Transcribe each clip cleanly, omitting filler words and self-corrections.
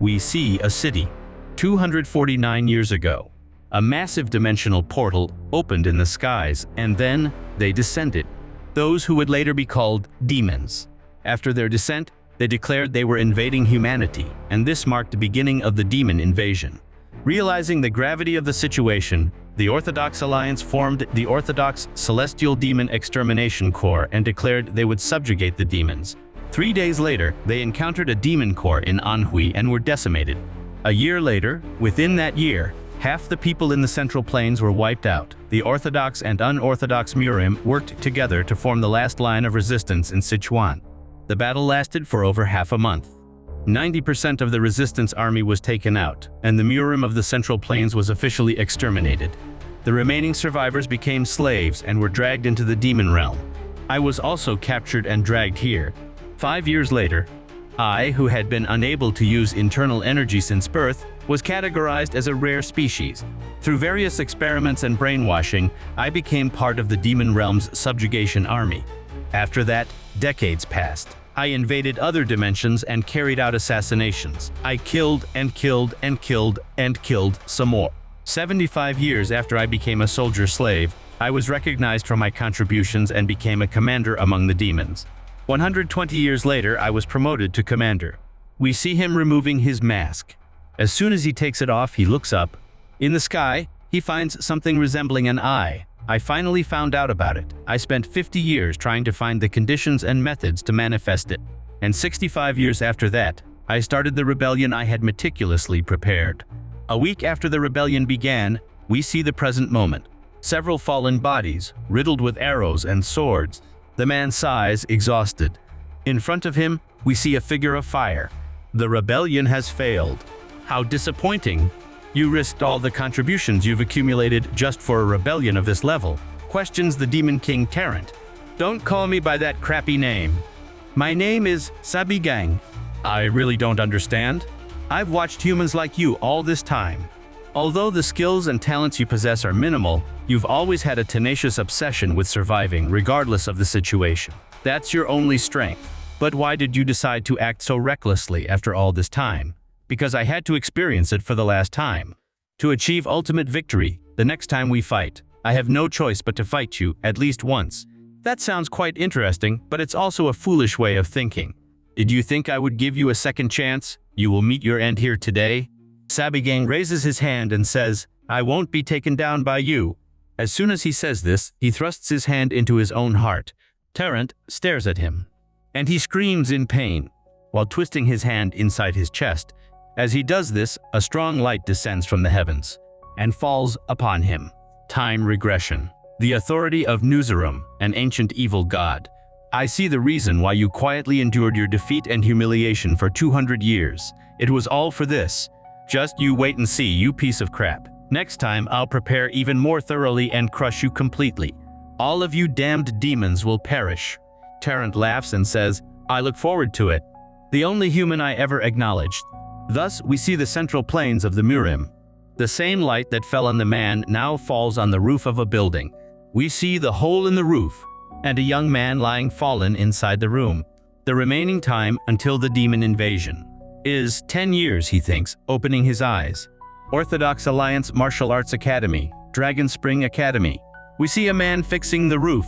we see a city. 249 years ago, a massive dimensional portal opened in the skies, and then they descended. Those who would later be called demons. After their descent, they declared they were invading humanity, and this marked the beginning of the demon invasion. Realizing the gravity of the situation, the Orthodox Alliance formed the Orthodox Celestial Demon Extermination Corps and declared they would subjugate the demons. 3 days later, they encountered a demon corps in Manhwa and were decimated. A year later, within that year, half the people in the Central Plains were wiped out. The Orthodox and unorthodox Murim worked together to form the last line of resistance in Sichuan. The battle lasted for over half a month. 90% of the resistance army was taken out, and the Murim of the Central Plains was officially exterminated. The remaining survivors became slaves and were dragged into the demon realm. I was also captured and dragged here. 5 years later, I, who had been unable to use internal energy since birth, was categorized as a rare species. Through various experiments and brainwashing, I became part of the demon realm's subjugation army. After that, decades passed. I invaded other dimensions and carried out assassinations. I killed and killed and killed and killed some more. 75 years after I became a soldier slave, I was recognized for my contributions and became a commander among the demons. 120 years later, I was promoted to commander. We see him removing his mask. As soon as he takes it off, he looks up. In the sky, he finds something resembling an eye. I finally found out about it. I spent 50 years trying to find the conditions and methods to manifest it. And 65 years after that, I started the rebellion I had meticulously prepared. A week after the rebellion began, we see the present moment. Several fallen bodies, riddled with arrows and swords. The man sighs, exhausted. In front of him, we see a figure of fire. The rebellion has failed. How disappointing. You risked all the contributions you've accumulated just for a rebellion of this level, questions the Demon King Tarrant. Don't call me by that crappy name. My name is Sabigang. I really don't understand. I've watched humans like you all this time. Although the skills and talents you possess are minimal, you've always had a tenacious obsession with surviving regardless of the situation. That's your only strength. But why did you decide to act so recklessly after all this time? Because I had to experience it for the last time. To achieve ultimate victory, the next time we fight, I have no choice but to fight you at least once. That sounds quite interesting, but it's also a foolish way of thinking. Did you think I would give you a second chance? You will meet your end here today. Sabigang raises his hand and says, I won't be taken down by you. As soon as he says this, he thrusts his hand into his own heart. Tarrant stares at him, and he screams in pain, while twisting his hand inside his chest. As he does this, a strong light descends from the heavens and falls upon him. Time regression. The authority of Nuzarum, an ancient evil god. I see the reason why you quietly endured your defeat and humiliation for 200 years. It was all for this. Just you wait and see, you piece of crap. Next time, I'll prepare even more thoroughly and crush you completely. All of you damned demons will perish. Tarrant laughs and says, I look forward to it. The only human I ever acknowledged. Thus, we see the central plains of the Murim. The same light that fell on the man now falls on the roof of a building. We see the hole in the roof, and a young man lying fallen inside the room. The remaining time until the demon invasion is 10 years, he thinks, opening his eyes. Orthodox Alliance Martial Arts Academy, Dragon Spring Academy. We see a man fixing the roof.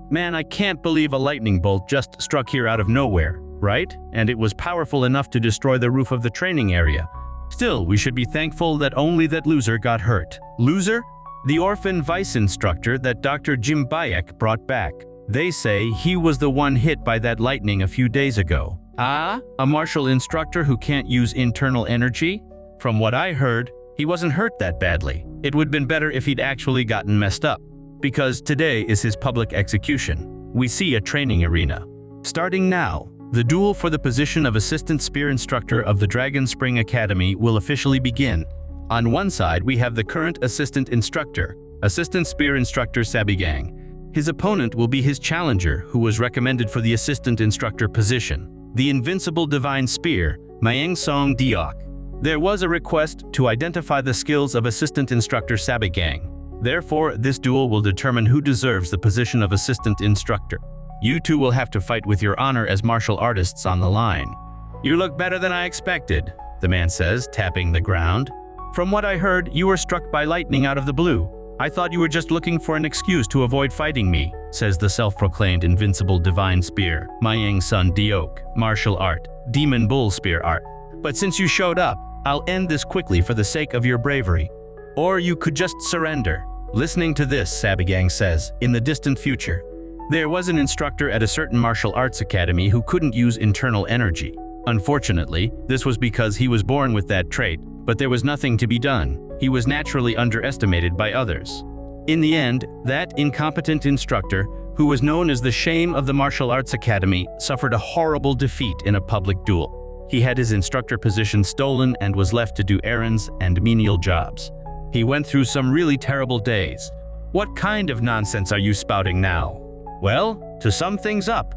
Man, I can't believe a lightning bolt just struck here out of nowhere. Right? And it was powerful enough to destroy the roof of the training area. Still, we should be thankful that only that loser got hurt. Loser? The orphan vice instructor that Dr. Jim Bayek brought back. They say he was the one hit by that lightning a few days ago. Ah? A martial instructor who can't use internal energy? From what I heard, he wasn't hurt that badly. It would have been better if he'd actually gotten messed up. Because today is his public execution. We see a training arena. Starting now, the duel for the position of Assistant Spear Instructor of the Dragon Spring Academy will officially begin. On one side, we have the current Assistant Instructor, Assistant Spear Instructor Sabigang. His opponent will be his challenger, who was recommended for the Assistant Instructor position, the Invincible Divine Spear, Mayang Song Diok. There was a request to identify the skills of Assistant Instructor Sabigang. Therefore, this duel will determine who deserves the position of Assistant Instructor. You two will have to fight with your honor as martial artists on the line. You look better than I expected. the man says, tapping the ground. From what I heard, you were struck by lightning out of the blue. I thought you were just looking for an excuse to avoid fighting me, says the self-proclaimed invincible divine spear, Mayang Sun Diok, martial art, demon bull spear art. But since you showed up, I'll end this quickly for the sake of your bravery. Or you could just surrender. Listening to this, Sabigang says, in the distant future, there was an instructor at a certain martial arts academy who couldn't use internal energy. Unfortunately, this was because he was born with that trait, but there was nothing to be done. He was naturally underestimated by others. In the end, that incompetent instructor, who was known as the shame of the martial arts academy, suffered a horrible defeat in a public duel. He had his instructor position stolen and was left to do errands and menial jobs. He went through some really terrible days. What kind of nonsense are you spouting now? Well, to sum things up,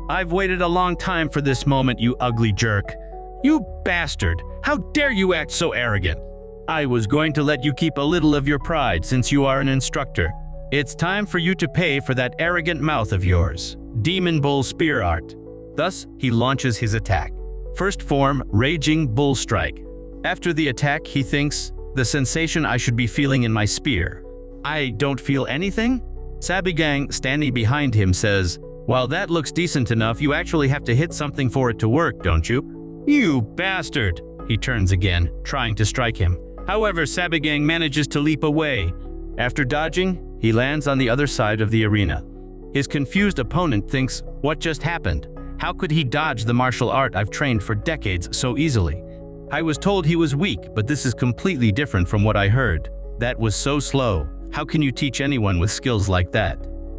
I've waited a long time for this moment, you ugly jerk. You bastard! How dare you act so arrogant? I was going to let you keep a little of your pride since you are an instructor. It's time for you to pay for that arrogant mouth of yours. Demon Bull Spear Art. Thus, he launches his attack. First form, Raging Bull Strike. After the attack, he thinks, the sensation I should be feeling in my spear. I don't feel anything? Sabigang, standing behind him, says, while that looks decent enough, you actually have to hit something for it to work, don't you? You bastard! He turns again, trying to strike him. However, Sabigang manages to leap away. After dodging, he lands on the other side of the arena. His confused opponent thinks, what just happened? How could he dodge the martial art I've trained for decades so easily? I was told he was weak, but this is completely different from what I heard. That was so slow. How can you teach anyone with skills like that?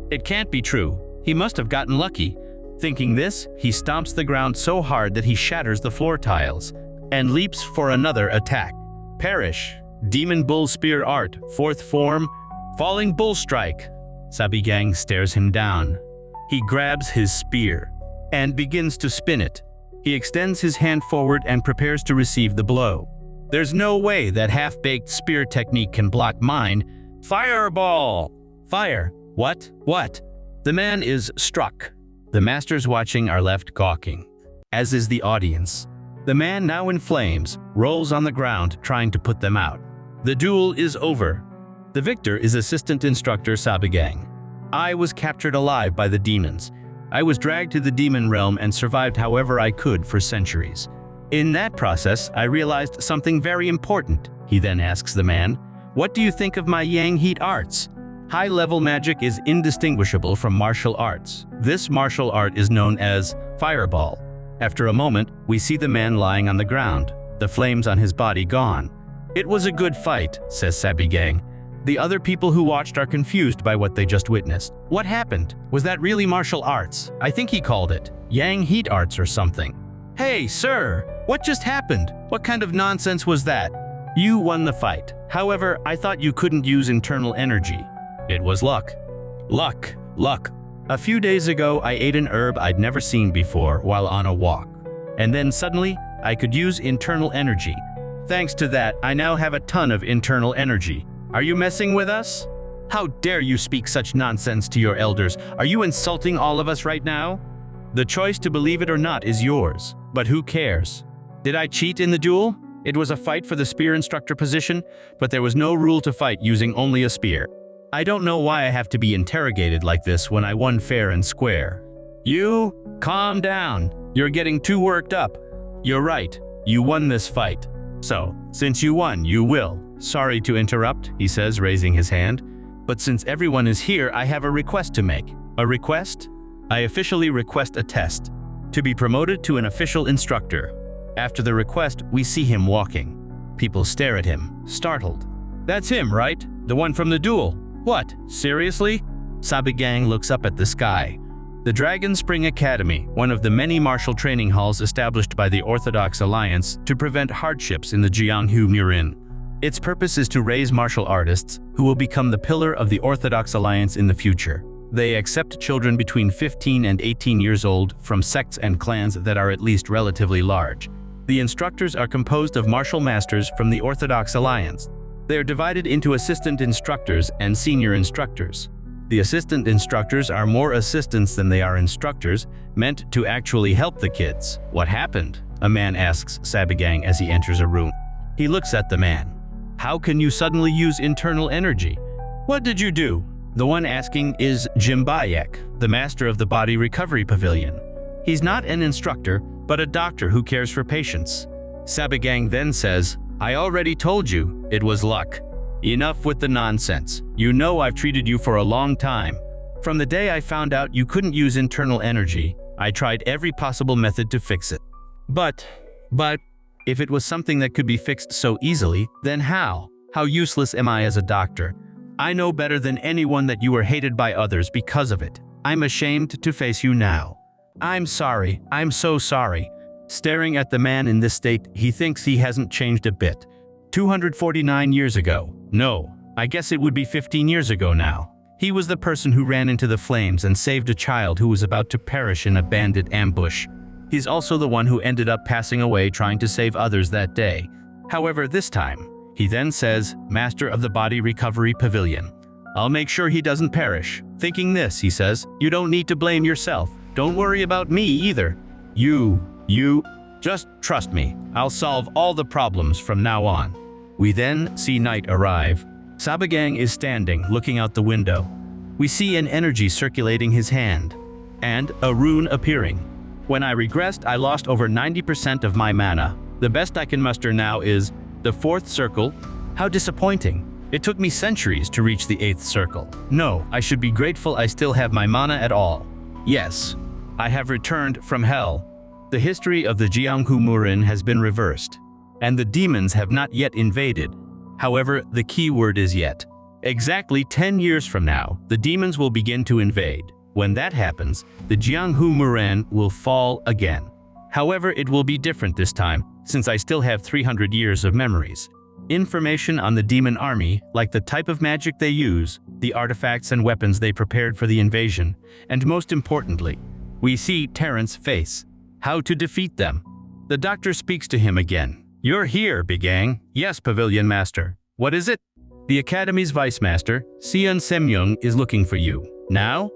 It can't be true. He must have gotten lucky. Thinking this, he stomps the ground so hard that he shatters the floor tiles and leaps for another attack. Perish. Demon Bull Spear Art, fourth form, Falling Bull Strike. Sabigang stares him down. He grabs his spear and begins to spin it. He extends his hand forward and prepares to receive the blow. There's no way that half-baked spear technique can block mine. Fireball! Fire! What? What? The man is struck. The masters watching are left gawking, as is the audience. The man, now in flames, rolls on the ground trying to put them out. The duel is over. The victor is Assistant Instructor Sabigang. I was captured alive by the demons. I was dragged to the demon realm and survived however I could for centuries. In that process, I realized something very important. He then asks the man, what do you think of my Yang Heat arts? High-level magic is indistinguishable from martial arts. This martial art is known as Fireball. After a moment, we see the man lying on the ground, the flames on his body gone. It was a good fight, says Sabigang. The other people who watched are confused by what they just witnessed. What happened? Was that really martial arts? I think he called it Yang Heat arts or something. Hey, sir! What just happened? What kind of nonsense was that? You won the fight. However, I thought you couldn't use internal energy. It was luck. Luck. Luck. A few days ago, I ate an herb I'd never seen before while on a walk. And then suddenly, I could use internal energy. Thanks to that, I now have a ton of internal energy. Are you messing with us? How dare you speak such nonsense to your elders? Are you insulting all of us right now? The choice to believe it or not is yours. But who cares? Did I cheat in the duel? It was a fight for the spear instructor position, but there was no rule to fight using only a spear. I don't know why I have to be interrogated like this when I won fair and square. You, calm down. You're getting too worked up. You're right. You won this fight. So, since you won, you will. Sorry to interrupt, he says, raising his hand. But since everyone is here, I have a request to make. A request? I officially request a test. To be promoted to an official instructor. After the request, we see him walking. People stare at him, startled. That's him, right? The one from the duel. What? Seriously? Sabigang looks up at the sky. The Dragon Spring Academy, one of the many martial training halls established by the Orthodox Alliance to prevent hardships in the Jianghu Murin. Its purpose is to raise martial artists who will become the pillar of the Orthodox Alliance in the future. They accept children between 15 and 18 years old from sects and clans that are at least relatively large. The instructors are composed of martial masters from the Orthodox Alliance. They are divided into assistant instructors and senior instructors. The assistant instructors are more assistants than they are instructors, meant to actually help the kids. What happened? A man asks Sabagang as he enters a room. He looks at the man. How can you suddenly use internal energy? What did you do? The one asking is Jimbayek, the master of the body recovery pavilion. He's not an instructor, but a doctor who cares for patients. Sabagang then says, I already told you, it was luck. Enough with the nonsense. You know I've treated you for a long time. From the day I found out you couldn't use internal energy, I tried every possible method to fix it. But, if it was something that could be fixed so easily, then how? How useless am I as a doctor? I know better than anyone that you were hated by others because of it. I'm ashamed to face you now. I'm sorry, I'm so sorry. Staring at the man in this state, he thinks he hasn't changed a bit. 249 years ago. No, I guess it would be 15 years ago now. He was the person who ran into the flames and saved a child who was about to perish in a bandit ambush. He's also the one who ended up passing away trying to save others that day. However, this time, he then says, Master of the Body Recovery Pavilion. I'll make sure he doesn't perish. Thinking this, he says, you don't need to blame yourself. Don't worry about me either. You, just trust me. I'll solve all the problems from now on. We then see night arrive. Sabagang is standing, looking out the window. We see an energy circulating his hand, and a rune appearing. When I regressed, I lost over 90% of my mana. The best I can muster now is the 4th circle. How disappointing. It took me centuries to reach the 8th circle. No, I should be grateful I still have my mana at all. Yes, I have returned from hell. The history of the Jianghu Murin has been reversed, and the demons have not yet invaded. However, the key word is yet. Exactly 10 years from now, the demons will begin to invade. When that happens, the Jianghu Murin will fall again. However, it will be different this time, since I still have 300 years of memories. Information on the demon army, like the type of magic they use, the artifacts and weapons they prepared for the invasion, and most importantly, we see Terrance's face. How to defeat them. The doctor speaks to him again. You're here, Bigang. Yes, Pavilion Master. What is it? The Academy's Vice Master, Seon Semyoung, is looking for you. Now?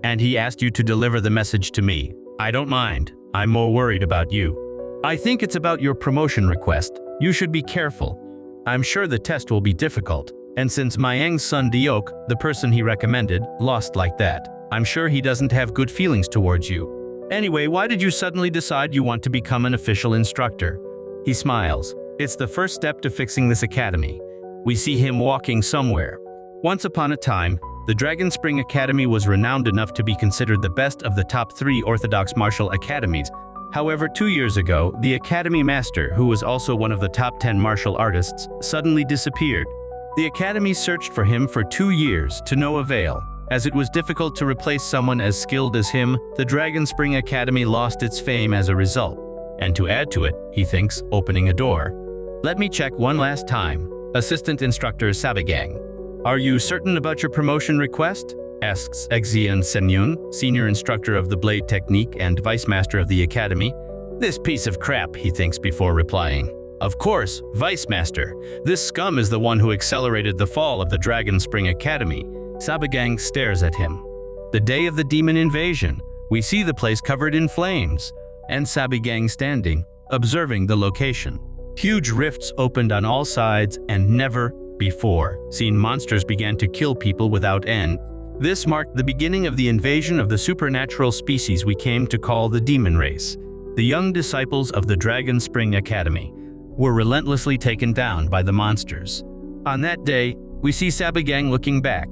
And he asked you to deliver the message to me. I don't mind. I'm more worried about you. I think it's about your promotion request. You should be careful. I'm sure the test will be difficult. And since Mayang's son Diok, the person he recommended, lost like that, I'm sure he doesn't have good feelings towards you. Anyway, why did you suddenly decide you want to become an official instructor? He smiles. It's the first step to fixing this academy. We see him walking somewhere. Once upon a time, the Dragon Spring Academy was renowned enough to be considered the best of the top 3 orthodox martial academies. However, 2 years ago, the Academy Master, who was also one of the top 10 martial artists, suddenly disappeared. The Academy searched for him for 2 years to no avail. As it was difficult to replace someone as skilled as him, the Dragon Spring Academy lost its fame as a result. And to add to it, he thinks, opening a door. Let me check one last time. Assistant Instructor Sabagang. Are you certain about your promotion request? Asks Seon Semyoung, Senior Instructor of the Blade Technique and Vice Master of the Academy. This piece of crap, he thinks before replying. Of course, Vice Master. This scum is the one who accelerated the fall of the Dragon Spring Academy. Sabagang stares at him. The day of the demon invasion, we see the place covered in flames, and Sabagang standing, observing the location. Huge rifts opened on all sides, and never before seen monsters began to kill people without end. This marked the beginning of the invasion of the supernatural species we came to call the demon race. The young disciples of the Dragon Spring Academy were relentlessly taken down by the monsters. On that day, we see Sabagang looking back.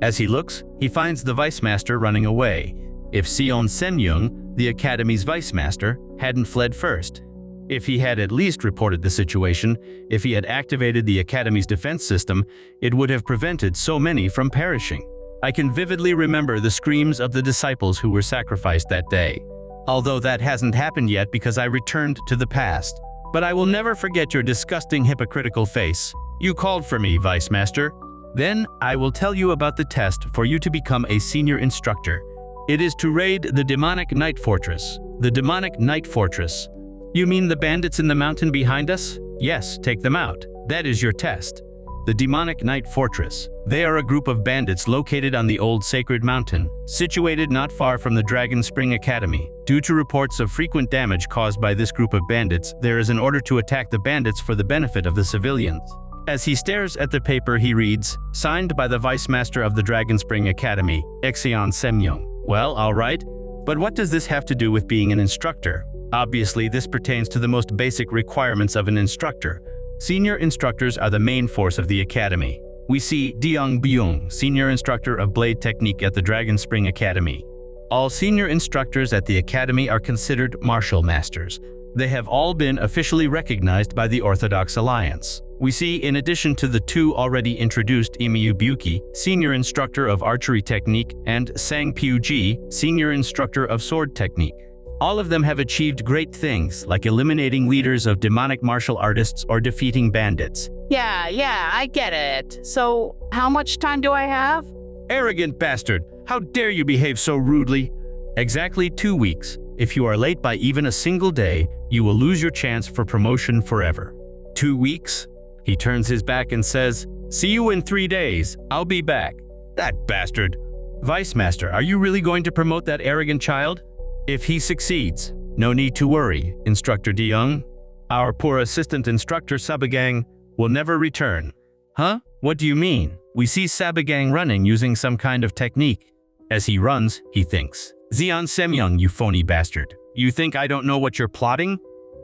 As he looks, he finds the Vice Master running away. If Seon Semyoung, the Academy's Vice Master, hadn't fled first, if he had at least reported the situation, if he had activated the Academy's defense system, it would have prevented so many from perishing. I can vividly remember the screams of the disciples who were sacrificed that day. Although that hasn't happened yet because I returned to the past. But I will never forget your disgusting hypocritical face. You called for me, Vice Master. Then, I will tell you about the test for you to become a senior instructor. It is to raid the demonic Night Fortress. The demonic Night Fortress. You mean the bandits in the mountain behind us? Yes, take them out. That is your test. The Demonic Knight Fortress. They are a group of bandits located on the old Sacred Mountain, situated not far from the Dragon Spring Academy. Due to reports of frequent damage caused by this group of bandits, there is an order to attack the bandits for the benefit of the civilians. As he stares at the paper, he reads, "Signed by the Vice Master of the Dragon Spring Academy, Exion Semyong." Well, alright, but what does this have to do with being an instructor? Obviously, this pertains to the most basic requirements of an instructor. Senior instructors are the main force of the academy. We see Deong Byung, senior instructor of blade technique at the Dragon Spring Academy. All senior instructors at the academy are considered martial masters. They have all been officially recognized by the Orthodox Alliance. We see, in addition to the two already introduced, Imiyu Buki, senior instructor of archery technique, and Sang Pyu-ji, senior instructor of sword technique. All of them have achieved great things, like eliminating leaders of demonic martial artists or defeating bandits. Yeah, I get it. So, how much time do I have? Arrogant bastard! How dare you behave so rudely? Exactly 2 weeks. If you are late by even a single day, you will lose your chance for promotion forever. 2 weeks? He turns his back and says, "See you in 3 days. I'll be back." That bastard! Vice Master, are you really going to promote that arrogant child? If he succeeds, no need to worry, Instructor DeYoung. Our poor assistant instructor Sabagang will never return. Huh? What do you mean? We see Sabagang running using some kind of technique. As he runs, he thinks, "Xian Semyong, you phony bastard. You think I don't know what you're plotting?"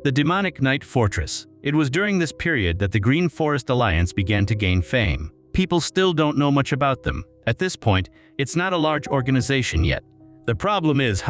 The Demonic Knight Fortress. It was during this period that the Green Forest Alliance began to gain fame. People still don't know much about them. At this point, it's not a large organization yet. The problem is,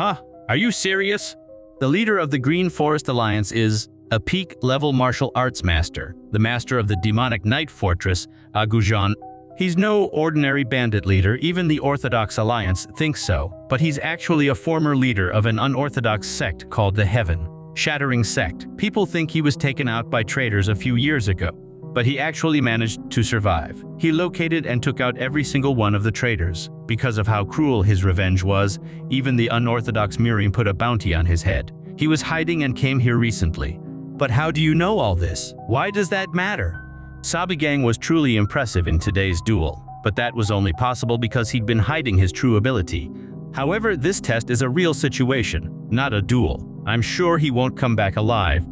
Are you serious? The leader of the Green Forest Alliance is a peak-level martial arts master, the master of the Demonic Knight Fortress, Agujan. He's no ordinary bandit leader, even the Orthodox Alliance thinks so, but he's actually a former leader of an unorthodox sect called the Heaven-Shattering Sect. People think he was taken out by traitors a few years ago, but he actually managed to survive. He located and took out every single one of the traitors. Because of how cruel his revenge was, even the unorthodox Miriam put a bounty on his head. He was hiding and came here recently. But how do you know all this? Why does that matter? Sabagang was truly impressive in today's duel, but that was only possible because he'd been hiding his true ability. However, this test is a real situation, not a duel. I'm sure he won't come back alive.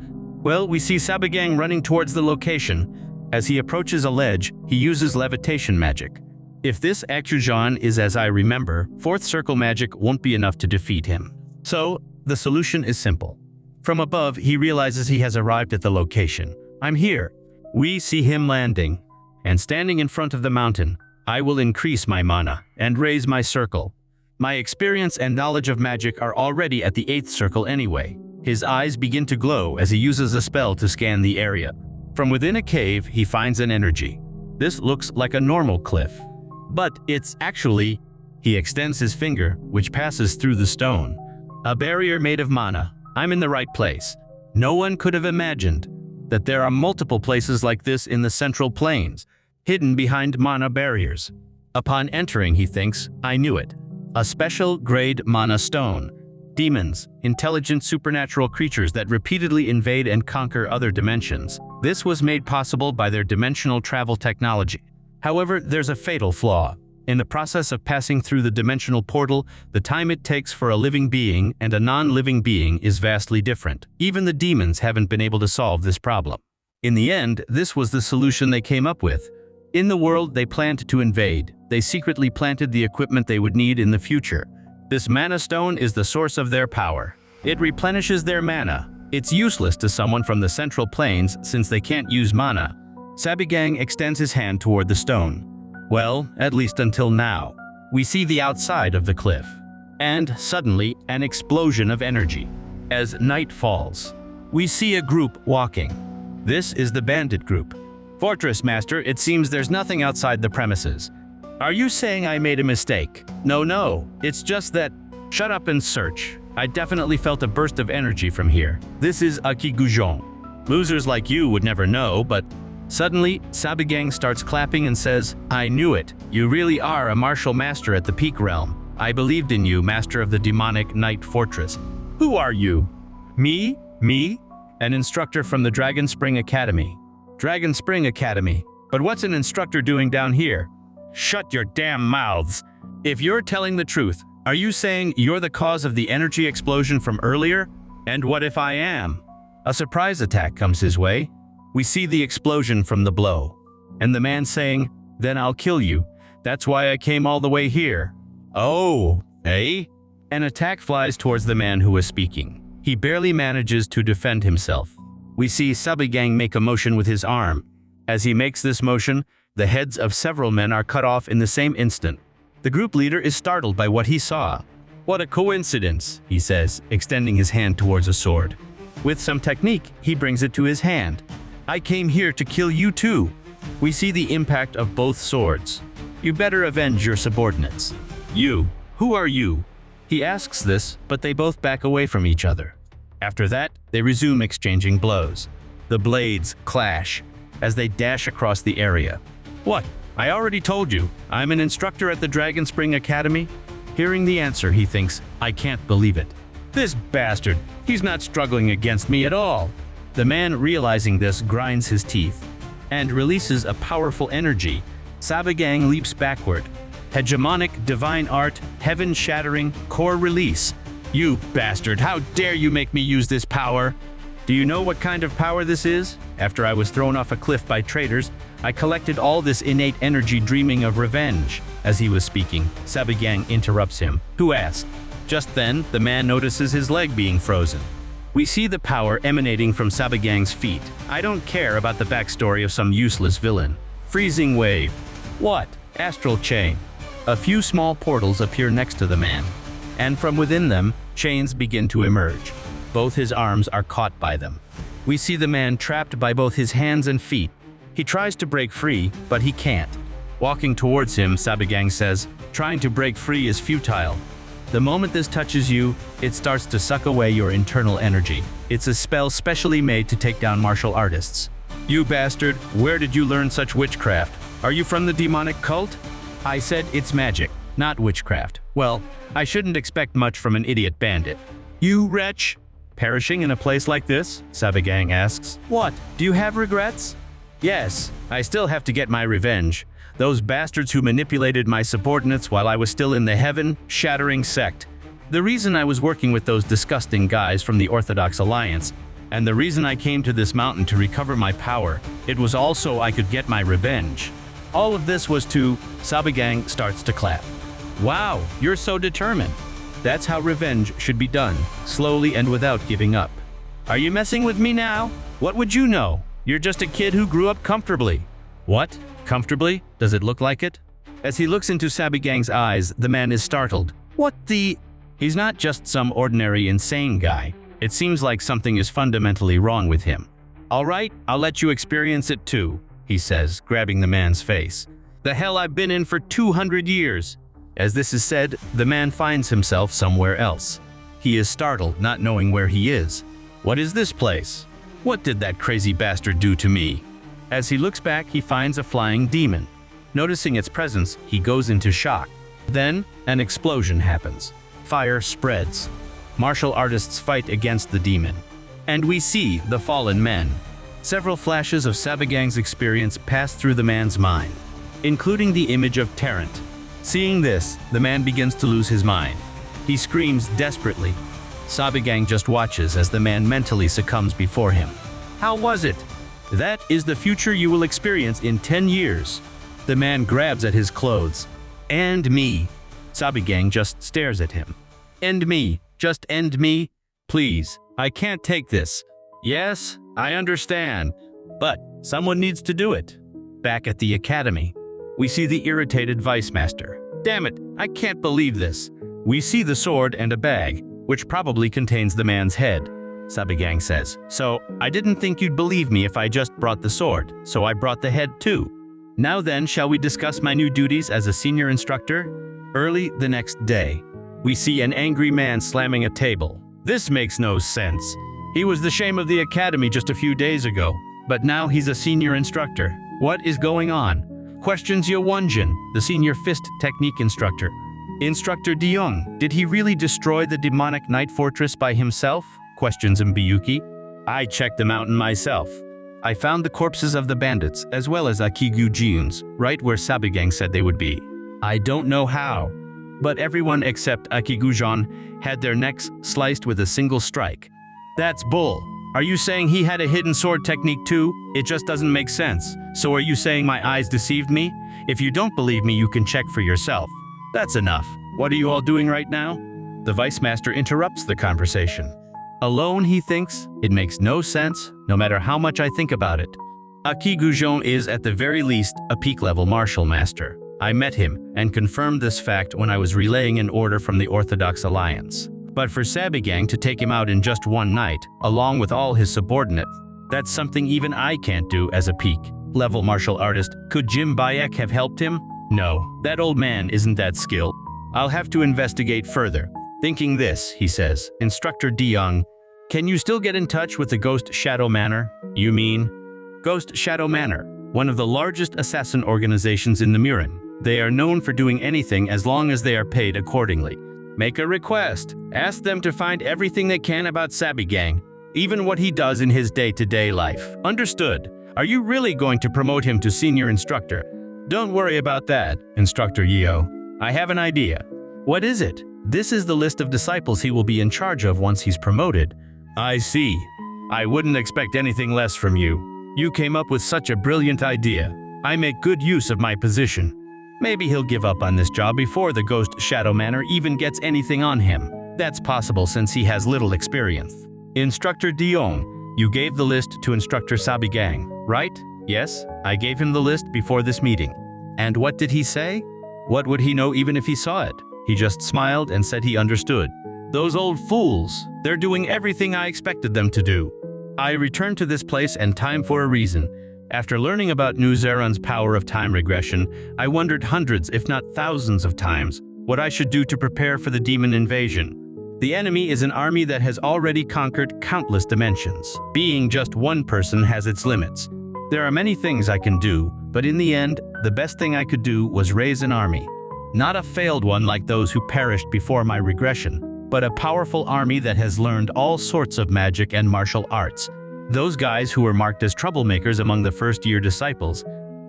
Well, we see Sabagang running towards the location. As he approaches a ledge, he uses levitation magic. If this Akujan is as I remember, fourth circle magic won't be enough to defeat him. So, the solution is simple. From above, he realizes he has arrived at the location. I'm here. We see him landing. And standing in front of the mountain, I will increase my mana and raise my circle. My experience and knowledge of magic are already at the 8th circle anyway. His eyes begin to glow as he uses a spell to scan the area. From within a cave, he finds an energy. This looks like a normal cliff. But it's actually, he extends his finger, which passes through the stone. A barrier made of mana. I'm in the right place. No one could have imagined that there are multiple places like this in the Central Plains, hidden behind mana barriers. Upon entering, he thinks, I knew it. A special grade mana stone. Demons, intelligent supernatural creatures that repeatedly invade and conquer other dimensions. This was made possible by their dimensional travel technology. However, there's a fatal flaw. In the process of passing through the dimensional portal, the time it takes for a living being and a non-living being is vastly different. Even the demons haven't been able to solve this problem. In the end, this was the solution they came up with. In the world they planned to invade, they secretly planted the equipment they would need in the future. This mana stone is the source of their power. It replenishes their mana. It's useless to someone from the Central Plains since they can't use mana. Sabagang extends his hand toward the stone. Well, at least until now. We see the outside of the cliff. And, suddenly, an explosion of energy. As night falls, we see a group walking. This is the bandit group. Fortress Master, it seems there's nothing outside the premises. Are you saying I made a mistake? No, it's just that… Shut up and search. I definitely felt a burst of energy from here. This is Akigujon. Losers like you would never know, but… Suddenly, Sabagang starts clapping and says, I knew it. You really are a martial master at the Peak Realm. I believed in you, master of the Demonic Knight Fortress. Who are you? Me? An instructor from the Dragon Spring Academy. Dragon Spring Academy. But what's an instructor doing down here? Shut your damn mouths. If you're telling the truth, are you saying you're the cause of the energy explosion from earlier? And what if I am? A surprise attack comes his way. We see the explosion from the blow. And the man saying, "Then I'll kill you. That's why I came all the way here." Oh, eh? An attack flies towards the man who was speaking. He barely manages to defend himself. We see Sabigang make a motion with his arm. As he makes this motion, the heads of several men are cut off in the same instant. The group leader is startled by what he saw. "What a coincidence," he says, extending his hand towards a sword. With some technique, he brings it to his hand. "I came here to kill you too." We see the impact of both swords. "You better avenge your subordinates." "You? Who are you?" He asks this, but they both back away from each other. After that, they resume exchanging blows. The blades clash as they dash across the area. "What? I already told you. I'm an instructor at the Dragon Spring Academy." Hearing the answer, he thinks, "I can't believe it. This bastard, he's not struggling against me at all." The man, realizing this, grinds his teeth and releases a powerful energy. Sabigang leaps backward. Hegemonic, divine art, heaven-shattering, core release. "You bastard, how dare you make me use this power?" Do you know what kind of power this is? After I was thrown off a cliff by traitors, I collected all this innate energy dreaming of revenge. As he was speaking, Sabigang interrupts him. "Who asked?" Just then, the man notices his leg being frozen. We see the power emanating from Sabigang's feet. I don't care about the backstory of some useless villain. Freezing wave. What? Astral chain. A few small portals appear next to the man, and from within them, chains begin to emerge. Both his arms are caught by them. We see the man trapped by both his hands and feet. He tries to break free, but he can't. Walking towards him, Sabigang says, "Trying to break free is futile. The moment this touches you, it starts to suck away your internal energy. It's a spell specially made to take down martial artists." "You bastard, where did you learn such witchcraft? Are you from the demonic cult?" I said it's magic, not witchcraft. Well, I shouldn't expect much from an idiot bandit. "You wretch! Perishing in a place like this?" Sabigang asks. "What? Do you have regrets?" "Yes, I still have to get my revenge. Those bastards who manipulated my subordinates while I was still in the heaven-shattering sect. The reason I was working with those disgusting guys from the Orthodox Alliance, and the reason I came to this mountain to recover my power, it was all so I could get my revenge. All of this was to..." Sabigang starts to clap. "Wow, you're so determined. That's how revenge should be done, slowly and without giving up. Are you messing with me now? What would you know? You're just a kid who grew up comfortably." "What? Comfortably? Does it look like it?" As he looks into Sabigang's eyes, the man is startled. "What the..." He's not just some ordinary insane guy. It seems like something is fundamentally wrong with him. "All right, I'll let you experience it too," he says, grabbing the man's face. "The hell I've been in for 200 years. As this is said, the man finds himself somewhere else. He is startled, not knowing where he is. What is this place? What did that crazy bastard do to me? As he looks back, he finds a flying demon. Noticing its presence, he goes into shock. Then, an explosion happens. Fire spreads. Martial artists fight against the demon. And we see the fallen men. Several flashes of Sabigang's experience pass through the man's mind, including the image of Tarrant. Seeing this, the man begins to lose his mind. He screams desperately. Sabigang just watches as the man mentally succumbs before him. "How was it?" "That is the future you will experience in 10 years. The man grabs at his clothes. "And me." Sabigang just stares at him. "End me. Just end me. Please. I can't take this." "Yes, I understand. But someone needs to do it." Back at the academy, we see the irritated vice master. "Damn it, I can't believe this." We see the sword and a bag, which probably contains the man's head. Sabigang says, "So, I didn't think you'd believe me if I just brought the sword, so I brought the head too. Now then, shall we discuss my new duties as a senior instructor?" Early the next day, we see an angry man slamming a table. This makes no sense. He was the shame of the academy just a few days ago, but now he's a senior instructor. What is going on? Questions Yewonjin, the senior fist technique instructor. Instructor Deyoung, did he really destroy the demonic night fortress by himself? Questions Mbiyuki. I checked the mountain myself. I found the corpses of the bandits as well as Akigujians, right where Sabigang said they would be. I don't know how, but everyone except Akigujan had their necks sliced with a single strike. That's bull. Are you saying he had a hidden sword technique too? It just doesn't make sense. So are you saying my eyes deceived me? If you don't believe me, you can check for yourself. That's enough. What are you all doing right now? The Vice Master interrupts the conversation. Alone, he thinks? It makes no sense, no matter how much I think about it. Akigujon is, at the very least, a peak-level martial master. I met him and confirmed this fact when I was relaying an order from the Orthodox Alliance. But for Sabigang to take him out in just one night, along with all his subordinates, that's something even I can't do as a peak-level martial artist. Could Jim Bayek have helped him? No, that old man isn't that skilled. I'll have to investigate further. Thinking this, he says, Instructor DeYoung, can you still get in touch with the Ghost Shadow Manor? You mean? Ghost Shadow Manor, one of the largest assassin organizations in the Murin. They are known for doing anything as long as they are paid accordingly. Make a request. Ask them to find everything they can about Sabigang, even what he does in his day-to-day life. Understood. Are you really going to promote him to senior instructor? Don't worry about that, Instructor Yeo. I have an idea. What is it? This is the list of disciples he will be in charge of once he's promoted. I see. I wouldn't expect anything less from you. You came up with such a brilliant idea. I make good use of my position. Maybe he'll give up on this job before the Ghost Shadow Manor even gets anything on him. That's possible since he has little experience. Instructor DeYoung, you gave the list to Instructor Sabigang, right? Yes, I gave him the list before this meeting. And what did he say? What would he know even if he saw it? He just smiled and said he understood. Those old fools, they're doing everything I expected them to do. I returned to this place and time for a reason. After learning about New Zeron's power of time regression, I wondered hundreds, if not thousands of times, what I should do to prepare for the demon invasion. The enemy is an army that has already conquered countless dimensions. Being just one person has its limits. There are many things I can do, but in the end, the best thing I could do was raise an army. Not a failed one like those who perished before my regression, but a powerful army that has learned all sorts of magic and martial arts. Those guys who were marked as troublemakers among the first-year disciples,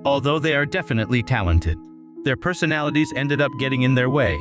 although they are definitely talented, their personalities ended up getting in their way.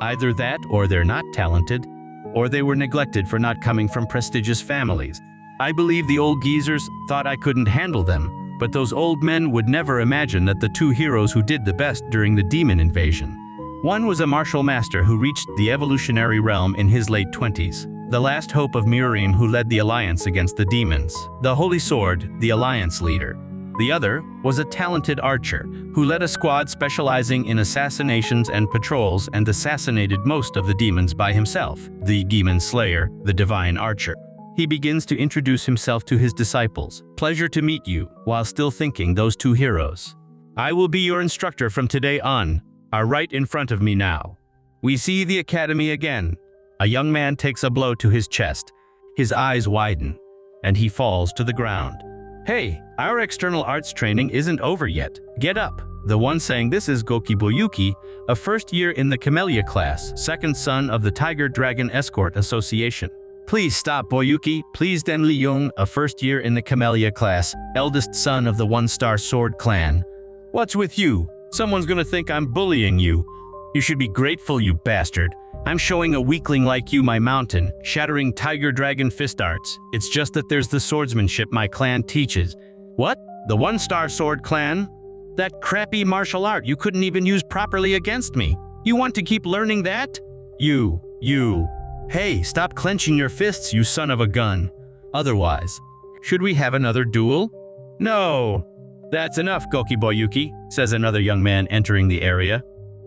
Either that, or they're not talented, or they were neglected for not coming from prestigious families. I believe the old geezers thought I couldn't handle them, but those old men would never imagine that the two heroes who did the best during the demon invasion. One was a martial master who reached the evolutionary realm in his late 20s, the last hope of Murim who led the alliance against the demons, the Holy Sword, the alliance leader. The other was a talented archer who led a squad specializing in assassinations and patrols and assassinated most of the demons by himself, the demon slayer, the divine archer. He begins to introduce himself to his disciples. Pleasure to meet you, while still thinking those two heroes. I will be your instructor from today on, are right in front of me now. We see the academy again. A young man takes a blow to his chest. His eyes widen, and he falls to the ground. Hey, our external arts training isn't over yet. Get up. The one saying this is Goki Boyuki, a first year in the Camellia class, second son of the Tiger Dragon Escort Association. Please stop, Boyuki. Please, Den Li-young, a first year in the Camellia class, eldest son of the One-Star Sword clan. What's with you? Someone's gonna think I'm bullying you. You should be grateful, you bastard. I'm showing a weakling like you my mountain, shattering Tiger Dragon fist arts. It's just that there's the swordsmanship my clan teaches. What? The One-Star Sword clan? That crappy martial art you couldn't even use properly against me. You want to keep learning that? You. Hey, stop clenching your fists, you son of a gun. Otherwise, should we have another duel? No. That's enough, Goki Boyuki, says another young man entering the area.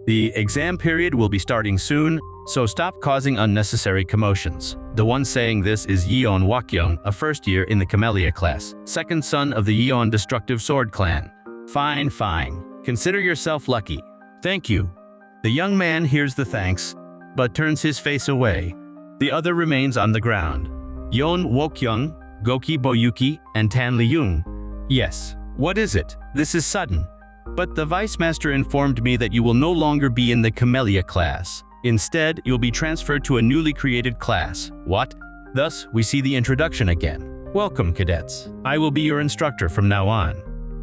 The exam period will be starting soon, so stop causing unnecessary commotions. The one saying this is Yeon Wakyoung, a first year in the Camellia class, second son of the Yeon Destructive Sword clan. Fine. Consider yourself lucky. Thank you. The young man hears the thanks, but turns his face away. The other remains on the ground. Yeon Wakyoung, Goki Boyuki, and Tan Li-young. Yes. What is it? This is sudden. But the Vice Master informed me that you will no longer be in the Camellia class. Instead, you'll be transferred to a newly created class. What? Thus, we see the introduction again. Welcome, cadets. I will be your instructor from now on.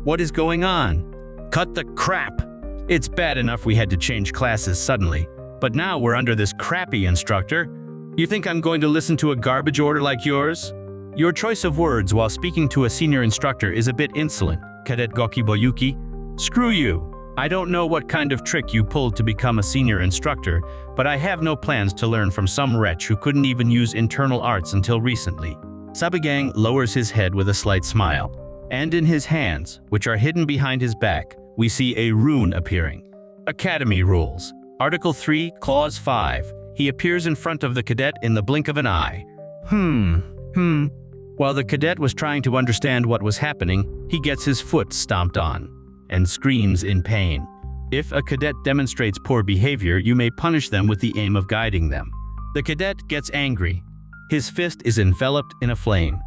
What is going on? Cut the crap! It's bad enough we had to change classes suddenly, but now we're under this crappy instructor. You think I'm going to listen to a garbage order like yours? Your choice of words while speaking to a senior instructor is a bit insolent, Cadet Gokiboyuki. Screw you. I don't know what kind of trick you pulled to become a senior instructor, but I have no plans to learn from some wretch who couldn't even use internal arts until recently. Sabagang lowers his head with a slight smile, and in his hands, which are hidden behind his back, we see a rune appearing. Academy Rules. Article 3, Clause 5. He appears in front of the cadet in the blink of an eye. While the cadet was trying to understand what was happening, he gets his foot stomped on and screams in pain. If a cadet demonstrates poor behavior, you may punish them with the aim of guiding them. The cadet gets angry. His fist is enveloped in a flame,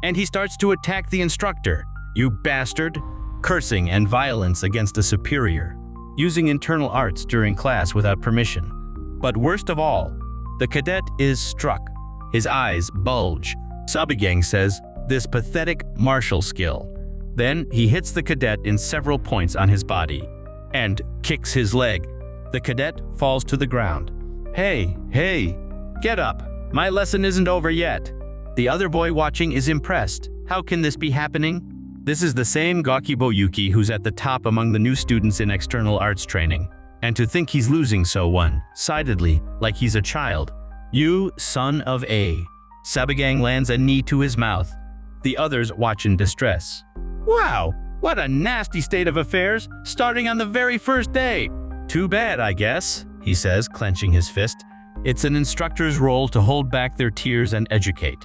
and he starts to attack the instructor. You bastard! Cursing and violence against a superior, using internal arts during class without permission. But worst of all, the cadet is struck. His eyes bulge. Sabagang says, "This pathetic martial skill." Then he hits the cadet in several points on his body and kicks his leg. The cadet falls to the ground. Hey, get up. My lesson isn't over yet." The other boy watching is impressed. How can this be happening? This is the same Gokiboyuki who's at the top among the new students in external arts training. And to think he's losing so one-sidedly, like he's a child. You son of a. Sabagang lands a knee to his mouth. The others watch in distress. Wow, what a nasty state of affairs, starting on the very first day. Too bad, I guess, he says, clenching his fist. It's an instructor's role to hold back their tears and educate.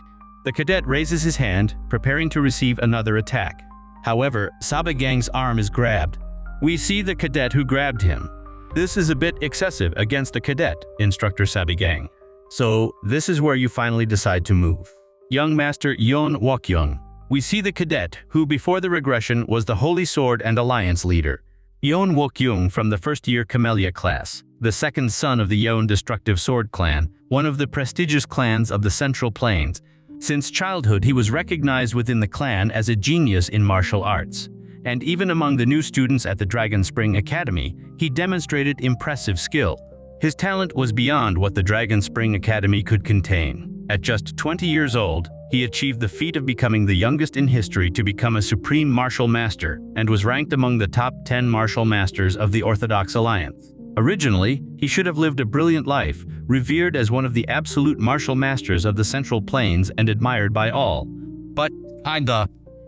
The cadet raises his hand, preparing to receive another attack. However, Sabagang's arm is grabbed. We see the cadet who grabbed him. This is a bit excessive against a cadet, Instructor Sabagang. So, this is where you finally decide to move. Young Master Yeon Wokyoung. We see the cadet, who before the regression was the Holy Sword and Alliance leader. Yeon Wokyoung from the first-year Camellia class, the second son of the Yeon Destructive Sword Clan, one of the prestigious clans of the Central Plains. Since childhood, he was recognized within the clan as a genius in martial arts. And even among the new students at the Dragon Spring Academy, he demonstrated impressive skill. His talent was beyond what the Dragon Spring Academy could contain. At just 20 years old, he achieved the feat of becoming the youngest in history to become a supreme martial master and was ranked among the top 10 martial masters of the Orthodox Alliance. Originally, he should have lived a brilliant life, revered as one of the absolute martial masters of the Central Plains and admired by all. But,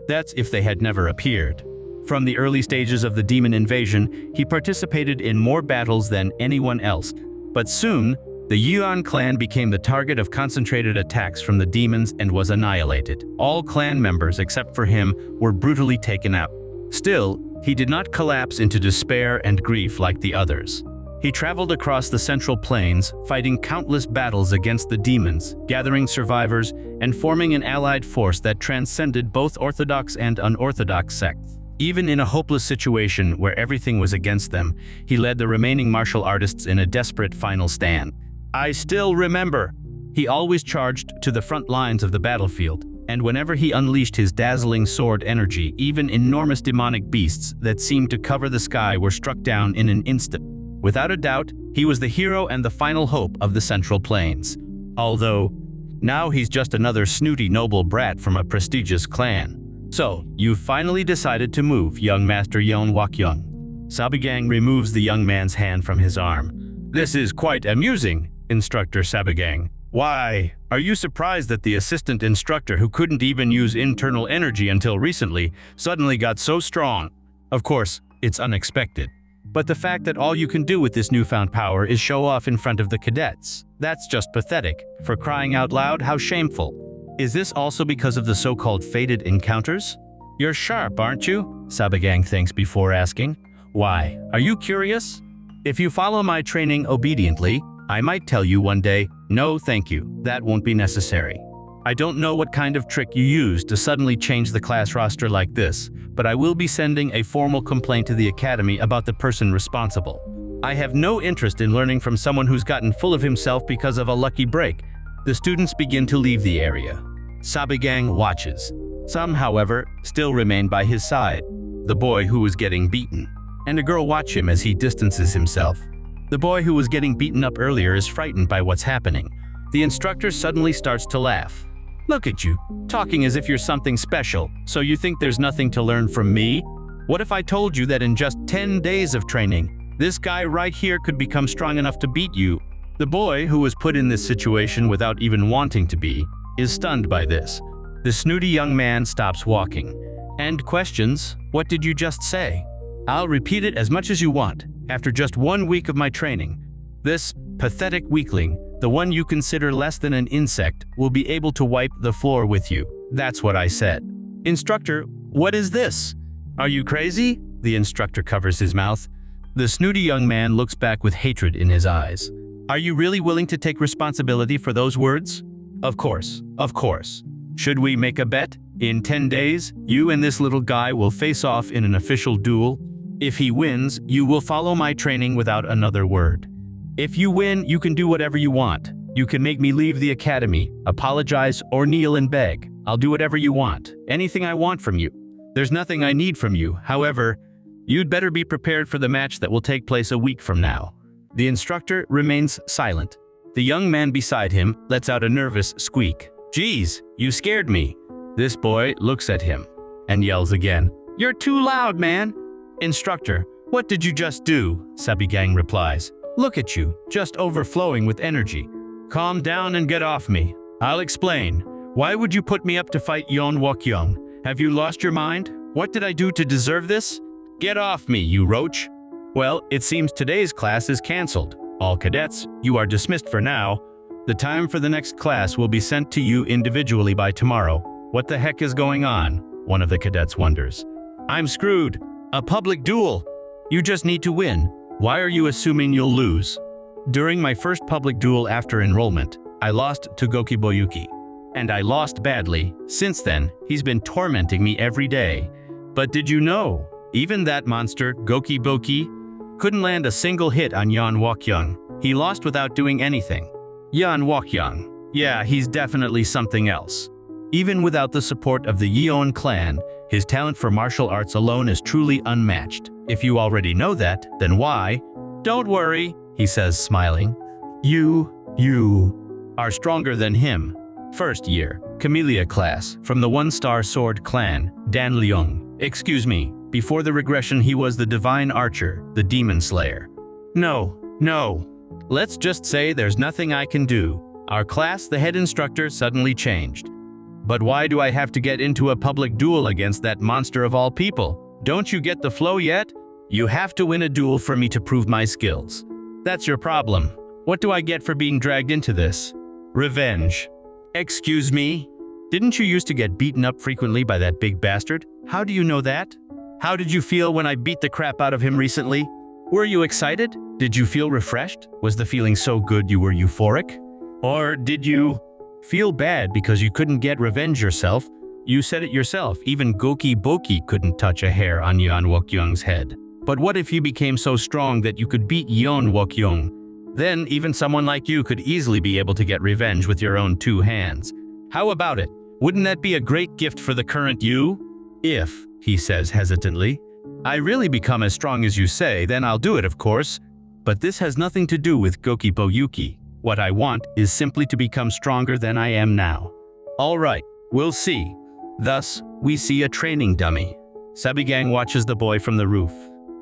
that's if they had never appeared. From the early stages of the demon invasion, he participated in more battles than anyone else. But soon, the Yuan clan became the target of concentrated attacks from the demons and was annihilated. All clan members except for him were brutally taken out. Still, he did not collapse into despair and grief like the others. He traveled across the Central Plains, fighting countless battles against the demons, gathering survivors, and forming an allied force that transcended both orthodox and unorthodox sects. Even in a hopeless situation where everything was against them, he led the remaining martial artists in a desperate final stand. I still remember. He always charged to the front lines of the battlefield, and whenever he unleashed his dazzling sword energy, even enormous demonic beasts that seemed to cover the sky were struck down in an instant. Without a doubt, he was the hero and the final hope of the Central Plains. Although, now he's just another snooty noble brat from a prestigious clan. So, you've finally decided to move, young Master Yeon Wokyoung. Sabagang removes the young man's hand from his arm. This is quite amusing, Instructor Sabagang. Why, are you surprised that the assistant instructor who couldn't even use internal energy until recently suddenly got so strong? Of course, it's unexpected. But the fact that all you can do with this newfound power is show off in front of the cadets, that's just pathetic. For crying out loud, how shameful. Is this also because of the so-called fated encounters? You're sharp, aren't you? Sabagang thinks before asking. Why, are you curious? If you follow my training obediently, I might tell you one day, no thank you, that won't be necessary. I don't know what kind of trick you used to suddenly change the class roster like this, but I will be sending a formal complaint to the academy about the person responsible. I have no interest in learning from someone who's gotten full of himself because of a lucky break. The students begin to leave the area. Sabigang watches. Some, however, still remain by his side. The boy who was getting beaten. And a girl watch him as he distances himself. The boy who was getting beaten up earlier is frightened by what's happening. The instructor suddenly starts to laugh. Look at you, talking as if you're something special, so you think there's nothing to learn from me? What if I told you that in just 10 days of training, this guy right here could become strong enough to beat you? The boy, who was put in this situation without even wanting to be, is stunned by this. The snooty young man stops walking and questions, "What did you just say?" "I'll repeat it as much as you want. After just 1 week of my training, this pathetic weakling, the one you consider less than an insect, will be able to wipe the floor with you." That's what I said. "Instructor, what is this? Are you crazy?" The instructor covers his mouth. The snooty young man looks back with hatred in his eyes. "Are you really willing to take responsibility for those words?" Of course, of course. Should we make a bet? In 10 days, you and this little guy will face off in an official duel. If he wins, you will follow my training without another word. If you win, you can do whatever you want. You can make me leave the academy, apologize, or kneel and beg. I'll do whatever you want, anything I want from you. There's nothing I need from you. However, you'd better be prepared for the match that will take place a week from now. The instructor remains silent. The young man beside him lets out a nervous squeak. "Geez, you scared me." This boy looks at him and yells again. "You're too loud, man." "Instructor, what did you just do?" Sabigang replies. "Look at you, just overflowing with energy. Calm down and get off me. I'll explain. Why would you put me up to fight Yeon Wokyung? Have you lost your mind? What did I do to deserve this? Get off me, you roach." "Well, it seems today's class is cancelled. All cadets, you are dismissed for now. The time for the next class will be sent to you individually by tomorrow." "What the heck is going on?" one of the cadets wonders. "I'm screwed. A public duel. You just need to win. Why are you assuming you'll lose?" "During my first public duel after enrollment, I lost to Gokiboyuki. And I lost badly. Since then, he's been tormenting me every day. But did you know, even that monster, Gokiboki, couldn't land a single hit on Yeon Wokyung. He lost without doing anything. Yeon Wokyung. Yeah, he's definitely something else. Even without the support of the Yeon clan, his talent for martial arts alone is truly unmatched. If you already know that, then why?" "Don't worry," he says, smiling. You are stronger than him." First year, Camellia class, from the one-star sword clan, Dan Leung. Excuse me, before the regression he was the divine archer, the demon slayer. No. Let's just say there's nothing I can do. Our class, the head instructor, suddenly changed. But why do I have to get into a public duel against that monster of all people? Don't you get the flow yet? You have to win a duel for me to prove my skills. That's your problem. What do I get for being dragged into this? Revenge. Excuse me? Didn't you used to get beaten up frequently by that big bastard? How do you know that? How did you feel when I beat the crap out of him recently? Were you excited? Did you feel refreshed? Was the feeling so good you were euphoric? Or did you feel bad because you couldn't get revenge yourself? You said it yourself, even Gokiboki couldn't touch a hair on Yeon Wokyung's head. But what if you became so strong that you could beat Yeon Wokyung? Then even someone like you could easily be able to get revenge with your own 2 hands. How about it? Wouldn't that be a great gift for the current you? If, he says hesitantly, I really become as strong as you say, then I'll do it, of course. But this has nothing to do with Gokiboyuki. What I want is simply to become stronger than I am now. All right, we'll see. Thus, we see a training dummy. Sabigang watches the boy from the roof.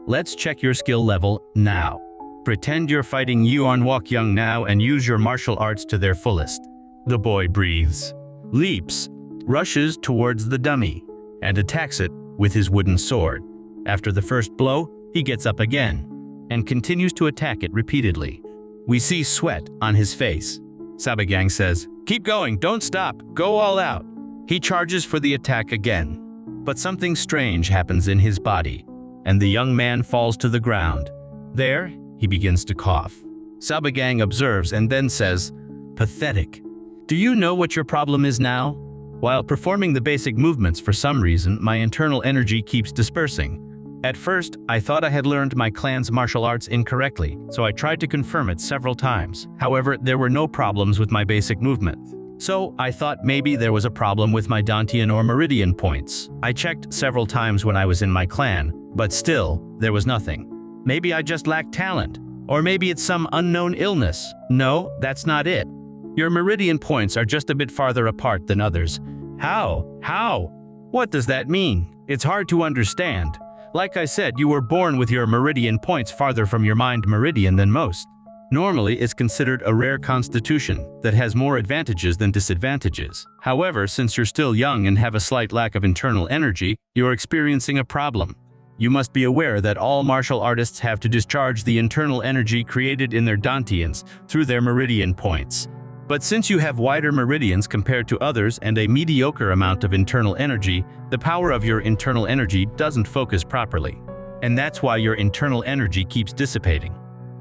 Let's check your skill level now. Pretend you're fighting Yeon Wokyung now and use your martial arts to their fullest. The boy breathes, leaps, rushes towards the dummy, and attacks it with his wooden sword. After the first blow, he gets up again and continues to attack it repeatedly. We see sweat on his face. Sabigang says, "Keep going, don't stop, go all out." He charges for the attack again. But something strange happens in his body, and the young man falls to the ground. There, he begins to cough. Sabigang observes and then says, "Pathetic. Do you know what your problem is now? While performing the basic movements, for some reason, my internal energy keeps dispersing. At first, I thought I had learned my clan's martial arts incorrectly, so I tried to confirm it several times. However, there were no problems with my basic movement. So I thought maybe there was a problem with my Dantian or Meridian points. I checked several times when I was in my clan, but still, there was nothing. Maybe I just lack talent. Or maybe it's some unknown illness. No, that's not it. Your Meridian points are just a bit farther apart than others. How? How? What does that mean? It's hard to understand. Like I said, you were born with your Meridian points farther from your mind meridian than most. Normally, it's considered a rare constitution that has more advantages than disadvantages. However, since you're still young and have a slight lack of internal energy, you're experiencing a problem. You must be aware that all martial artists have to discharge the internal energy created in their Dantians through their meridian points. But since you have wider meridians compared to others and a mediocre amount of internal energy, the power of your internal energy doesn't focus properly. And that's why your internal energy keeps dissipating.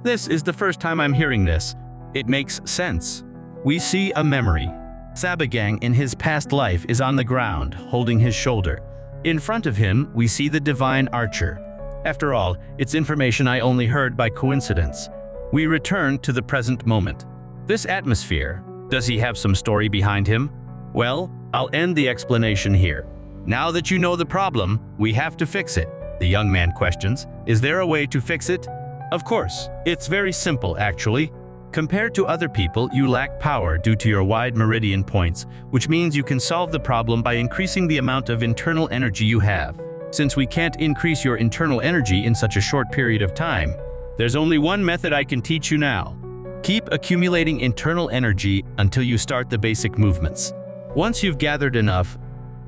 This is the first time I'm hearing this. It makes sense. We see a memory. Sabagang in his past life is on the ground, holding his shoulder. In front of him, we see the divine archer. After all, it's information I only heard by coincidence. We return to the present moment. This atmosphere, does he have some story behind him? Well, I'll end the explanation here. Now that you know the problem, we have to fix it. The young man questions, is there a way to fix it? Of course, it's very simple actually. Compared to other people, you lack power due to your wide meridian points, which means you can solve the problem by increasing the amount of internal energy you have. Since we can't increase your internal energy in such a short period of time, there's only one method I can teach you now. Keep accumulating internal energy until you start the basic movements. Once you've gathered enough,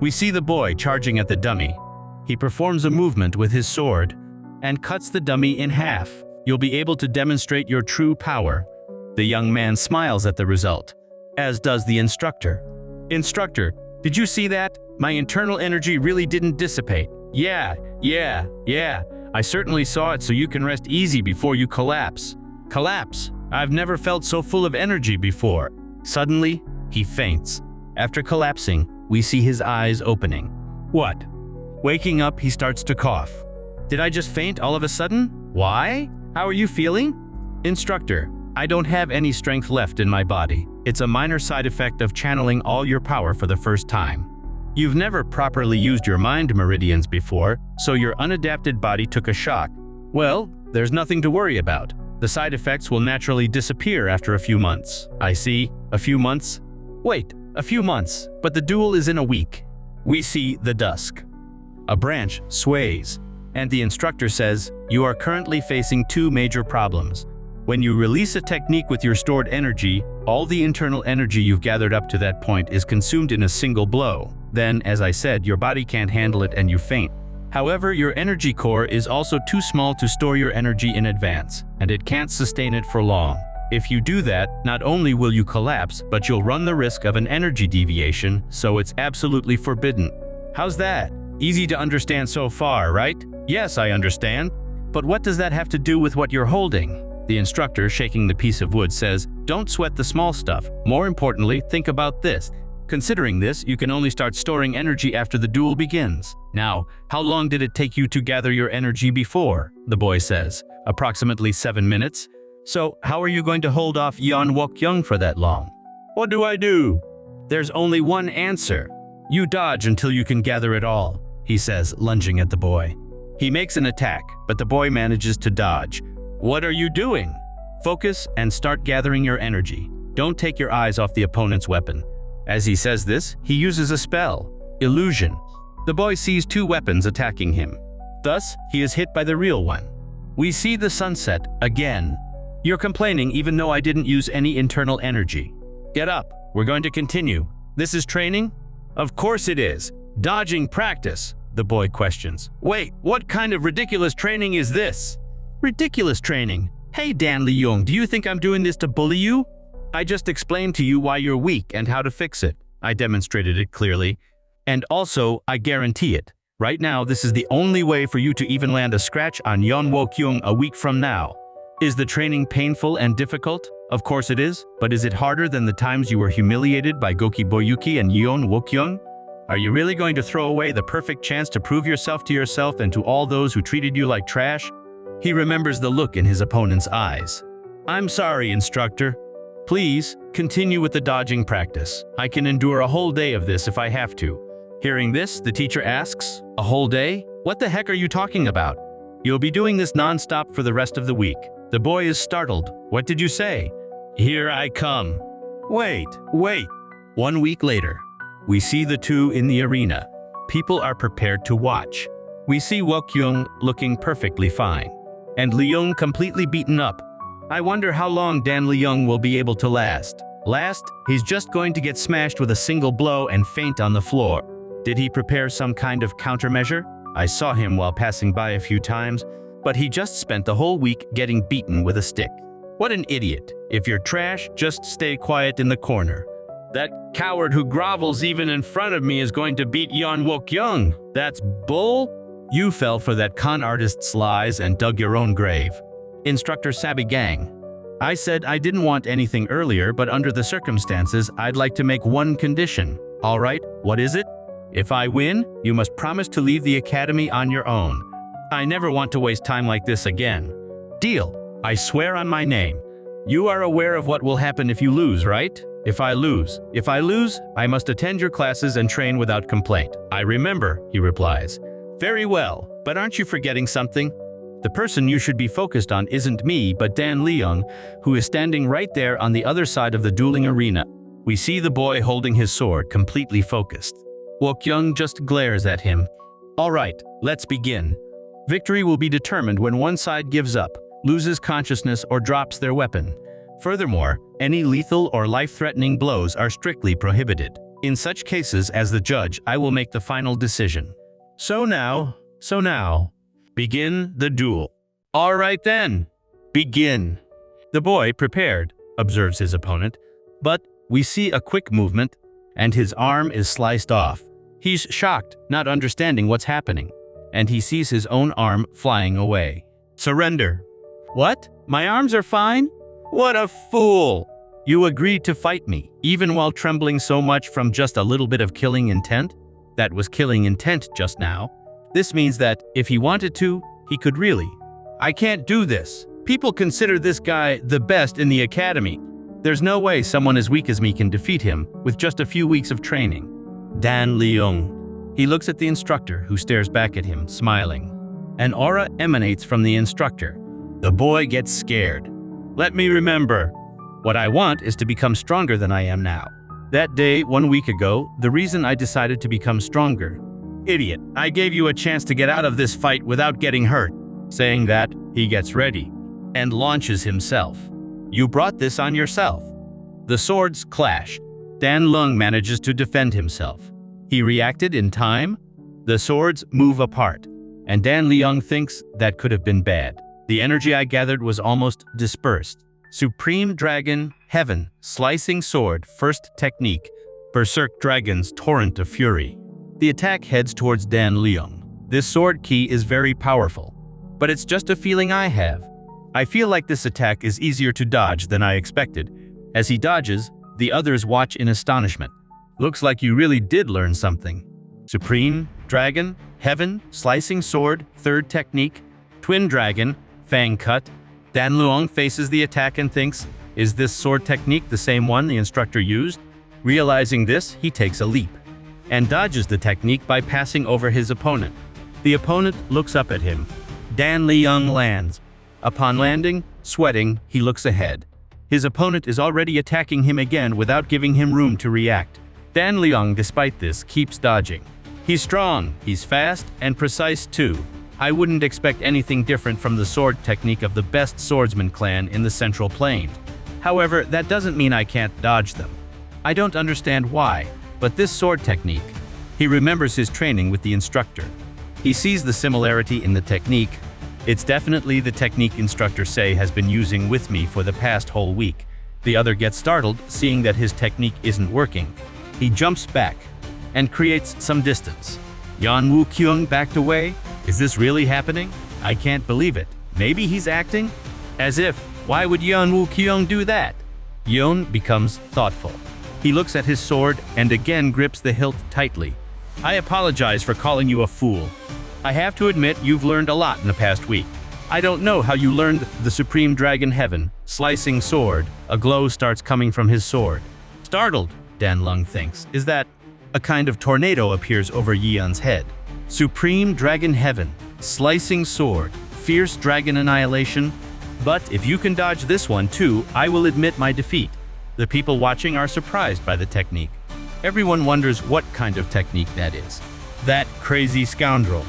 we see the boy charging at the dummy. He performs a movement with his sword and cuts the dummy in half. You'll be able to demonstrate your true power. The young man smiles at the result, as does the instructor. Instructor, did you see that? My internal energy really didn't dissipate. Yeah. I certainly saw it, so you can rest easy before you collapse. Collapse? I've never felt so full of energy before. Suddenly, he faints. After collapsing, we see his eyes opening. What? Waking up, he starts to cough. Did I just faint all of a sudden? Why? How are you feeling? Instructor, I don't have any strength left in my body. It's a minor side effect of channeling all your power for the first time. You've never properly used your mind meridians before, so your unadapted body took a shock. Well, there's nothing to worry about. The side effects will naturally disappear after a few months. I see. A few months? Wait, a few months, but the duel is in a week. We see the dusk. A branch sways, and the instructor says, you are currently facing two major problems. When you release a technique with your stored energy, all the internal energy you've gathered up to that point is consumed in a single blow. Then, as I said, your body can't handle it and you faint. However, your energy core is also too small to store your energy in advance, and it can't sustain it for long. If you do that, not only will you collapse, but you'll run the risk of an energy deviation, so it's absolutely forbidden. How's that? Easy to understand so far, right? Yes, I understand. But what does that have to do with what you're holding? The instructor, shaking the piece of wood, says, don't sweat the small stuff. More importantly, think about this. Considering this, you can only start storing energy after the duel begins. Now, how long did it take you to gather your energy before? The boy says, approximately 7 minutes. So, how are you going to hold off Yeon Wook-young for that long? What do I do? There's only one answer. You dodge until you can gather it all, he says, lunging at the boy. He makes an attack, but the boy manages to dodge. What are you doing? Focus and start gathering your energy. Don't take your eyes off the opponent's weapon. As he says this, he uses a spell, Illusion. The boy sees two weapons attacking him. Thus, he is hit by the real one. We see the sunset again. You're complaining even though I didn't use any internal energy. Get up, we're going to continue. This is training? Of course it is. Dodging practice, the boy questions. Wait, what kind of ridiculous training is this? Ridiculous training? Hey Dan Lee-young, do you think I'm doing this to bully you? I just explained to you why you're weak and how to fix it. I demonstrated it clearly. And also, I guarantee it. Right now, this is the only way for you to even land a scratch on Yeon Wook-young a week from now. Is the training painful and difficult? Of course it is, but is it harder than the times you were humiliated by Goki Boyuki and Yeon Wook-young? Are you really going to throw away the perfect chance to prove yourself to yourself and to all those who treated you like trash? He remembers the look in his opponent's eyes. I'm sorry, instructor. Please, continue with the dodging practice. I can endure a whole day of this if I have to. Hearing this, the teacher asks, a whole day? What the heck are you talking about? You'll be doing this non-stop for the rest of the week. The boy is startled. What did you say? Here I come. Wait. 1 week later, we see the two in the arena. People are prepared to watch. We see Wokyung looking perfectly fine, and Leung completely beaten up. I wonder how long Dan Leung will be able to last. He's just going to get smashed with a single blow and faint on the floor. Did he prepare some kind of countermeasure? I saw him while passing by a few times, but he just spent the whole week getting beaten with a stick. What an idiot. If you're trash, just stay quiet in the corner. That coward who grovels even in front of me is going to beat Yeon Wokyung. That's bull. You fell for that con artist's lies and dug your own grave. Instructor Sabi Gang. I said I didn't want anything earlier, but under the circumstances, I'd like to make one condition. All right, what is it? If I win, you must promise to leave the academy on your own. I never want to waste time like this again. Deal. I swear on my name. You are aware of what will happen if you lose, right? If I lose, I must attend your classes and train without complaint. I remember, he replies. Very well, but aren't you forgetting something? The person you should be focused on isn't me, but Dan Leung, who is standing right there on the other side of the dueling arena. We see the boy holding his sword, completely focused. Wokyung just glares at him. All right, let's begin. Victory will be determined when one side gives up, loses consciousness, or drops their weapon. Furthermore, any lethal or life-threatening blows are strictly prohibited. In such cases, as the judge, I will make the final decision. So now, begin the duel. All right then, begin. The boy, prepared, observes his opponent, but we see a quick movement, and his arm is sliced off. He's shocked, not understanding what's happening, and he sees his own arm flying away. Surrender. What? My arms are fine? What a fool! You agreed to fight me, even while trembling so much from just a little bit of killing intent? That was killing intent just now. This means that, if he wanted to, he could really. I can't do this. People consider this guy the best in the academy. There's no way someone as weak as me can defeat him with just a few weeks of training. Dan Leung. He looks at the instructor, who stares back at him, smiling. An aura emanates from the instructor. The boy gets scared. Let me remember. What I want is to become stronger than I am now. That day, 1 week ago, the reason I decided to become stronger. Idiot, I gave you a chance to get out of this fight without getting hurt. Saying that, he gets ready and launches himself. You brought this on yourself. The swords clash. Dan Leung manages to defend himself. He reacted in time. The swords move apart, and Dan Leung thinks that could have been bad. The energy I gathered was almost dispersed. Supreme Dragon, Heaven, Slicing Sword, First Technique, Berserk Dragon's Torrent of Fury. The attack heads towards Dan Leung. This sword key is very powerful, but it's just a feeling I have. I feel like this attack is easier to dodge than I expected. As he dodges, the others watch in astonishment. Looks like you really did learn something. Supreme Dragon, Heaven, Slicing Sword, Third Technique, Twin Dragon, Fang Cut. Dan Leung faces the attack and thinks, is this sword technique the same one the instructor used? Realizing this, he takes a leap and dodges the technique by passing over his opponent. The opponent looks up at him. Dan Leung lands. Upon landing, sweating, he looks ahead. His opponent is already attacking him again without giving him room to react. Dan Leung, despite this, keeps dodging. He's strong, he's fast, and precise too. I wouldn't expect anything different from the sword technique of the best swordsman clan in the Central Plain. However, that doesn't mean I can't dodge them. I don't understand why, but this sword technique. He remembers his training with the instructor. He sees the similarity in the technique. It's definitely the technique Instructor Say has been using with me for the past whole week. The other gets startled, seeing that his technique isn't working. He jumps back and creates some distance. Yeon Wokyung backed away. Is this really happening? I can't believe it. Maybe he's acting? As if, why would Yeon Wokyung do that? Yeon becomes thoughtful. He looks at his sword and again grips the hilt tightly. I apologize for calling you a fool. I have to admit you've learned a lot in the past week. I don't know how you learned the Supreme Dragon Heaven, slicing sword. A glow starts coming from his sword. Startled, Danlong thinks, is that a kind of tornado appears over Yeon's head. Supreme Dragon Heaven, slicing sword, fierce dragon annihilation. But if you can dodge this one too, I will admit my defeat. The people watching are surprised by the technique. Everyone wonders what kind of technique that is. That crazy scoundrel.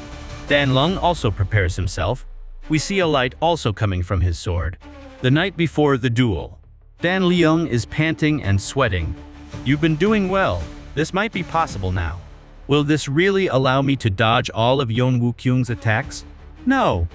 Danlong also prepares himself. We see a light also coming from his sword. The night before the duel. Dan Leung is panting and sweating. You've been doing well. This might be possible now. Will this really allow me to dodge all of Yeon Woo-kyung's attacks? No.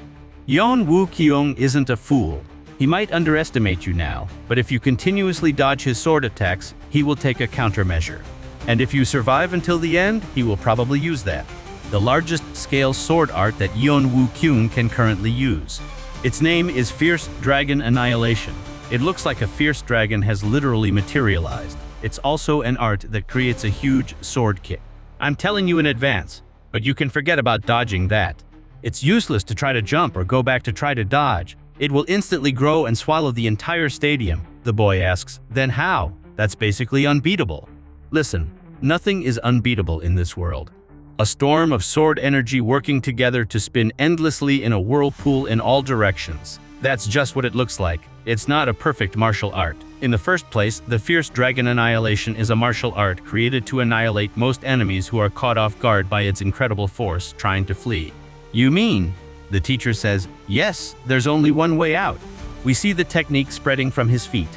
Yeon Woo-kyung isn't a fool. He might underestimate you now, but if you continuously dodge his sword attacks, he will take a countermeasure. And if you survive until the end, he will probably use that. The largest scale sword art that Yeon Woo-kyung can currently use. Its name is Fierce Dragon Annihilation. It looks like a fierce dragon has literally materialized. It's also an art that creates a huge sword kick. I'm telling you in advance, but you can forget about dodging that. It's useless to try to jump or go back to try to dodge. It will instantly grow and swallow the entire stadium. The boy asks, then how? That's basically unbeatable. Listen, nothing is unbeatable in this world. A storm of sword energy working together to spin endlessly in a whirlpool in all directions. That's just what it looks like. It's not a perfect martial art. In the first place, the Fierce Dragon Annihilation is a martial art created to annihilate most enemies who are caught off guard by its incredible force trying to flee. You mean? The teacher says, yes, there's only one way out. We see the technique spreading from his feet.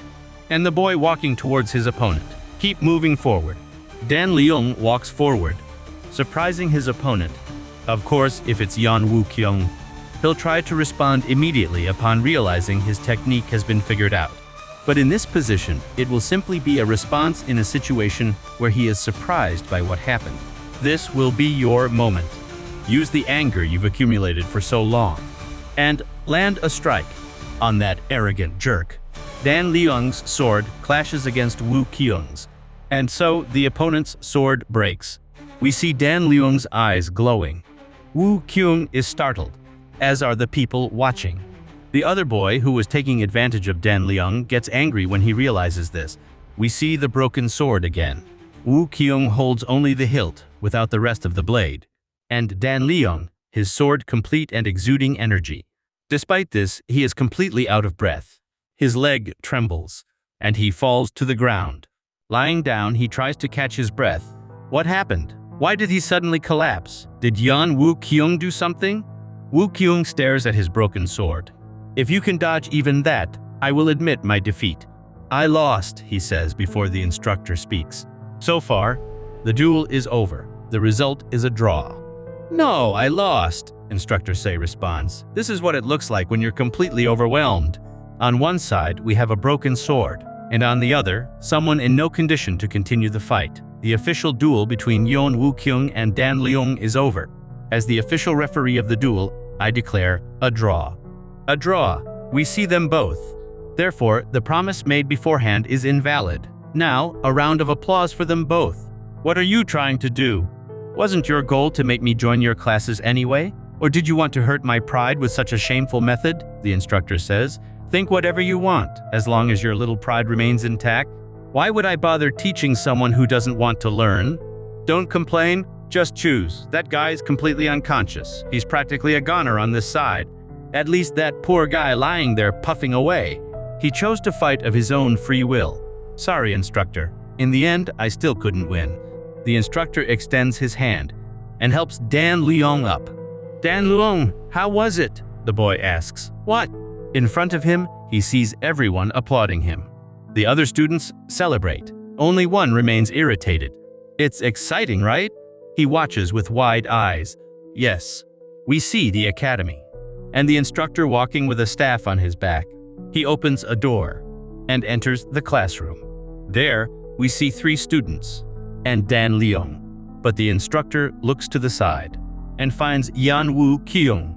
And the boy walking towards his opponent. Keep moving forward. Dan Leung walks forward, surprising his opponent. Of course, if it's Yeon Woo-kyung, he'll try to respond immediately upon realizing his technique has been figured out. But in this position, it will simply be a response in a situation where he is surprised by what happened. This will be your moment. Use the anger you've accumulated for so long, and land a strike on that arrogant jerk. Dan Leung's sword clashes against Woo-kyung's, and so the opponent's sword breaks. We see Dan Leung's eyes glowing. Woo-kyung is startled, as are the people watching. The other boy, who was taking advantage of Dan Leung, gets angry when he realizes this. We see the broken sword again. Woo-kyung holds only the hilt, without the rest of the blade. And Dan Leung, his sword complete and exuding energy. Despite this, he is completely out of breath. His leg trembles, and he falls to the ground. Lying down, he tries to catch his breath. What happened? Why did he suddenly collapse? Did Yeon Woo-kyung do something? Woo-kyung stares at his broken sword. If you can dodge even that, I will admit my defeat. I lost, he says before the instructor speaks. So far, the duel is over. The result is a draw. No, I lost, Instructor Say responds. This is what it looks like when you're completely overwhelmed. On one side, we have a broken sword, and on the other, someone in no condition to continue the fight. The official duel between Yeon Woo-kyung and Dan Leung is over. As the official referee of the duel, I declare a draw. A draw. We see them both. Therefore, the promise made beforehand is invalid. Now, a round of applause for them both. What are you trying to do? Wasn't your goal to make me join your classes anyway? Or did you want to hurt my pride with such a shameful method? The instructor says. Think whatever you want, as long as your little pride remains intact. Why would I bother teaching someone who doesn't want to learn? Don't complain, just choose. That guy's completely unconscious. He's practically a goner on this side. At least that poor guy lying there puffing away. He chose to fight of his own free will. Sorry, instructor. In the end, I still couldn't win. The instructor extends his hand and helps Dan Leung up. Dan Leung, how was it? The boy asks. What? In front of him, he sees everyone applauding him. The other students celebrate. Only one remains irritated. It's exciting, right? He watches with wide eyes. Yes. We see the academy, and the instructor walking with a staff on his back. He opens a door and enters the classroom. There, we see 3 students and Dan Leung. But the instructor looks to the side and finds Yeon Woo-kyung.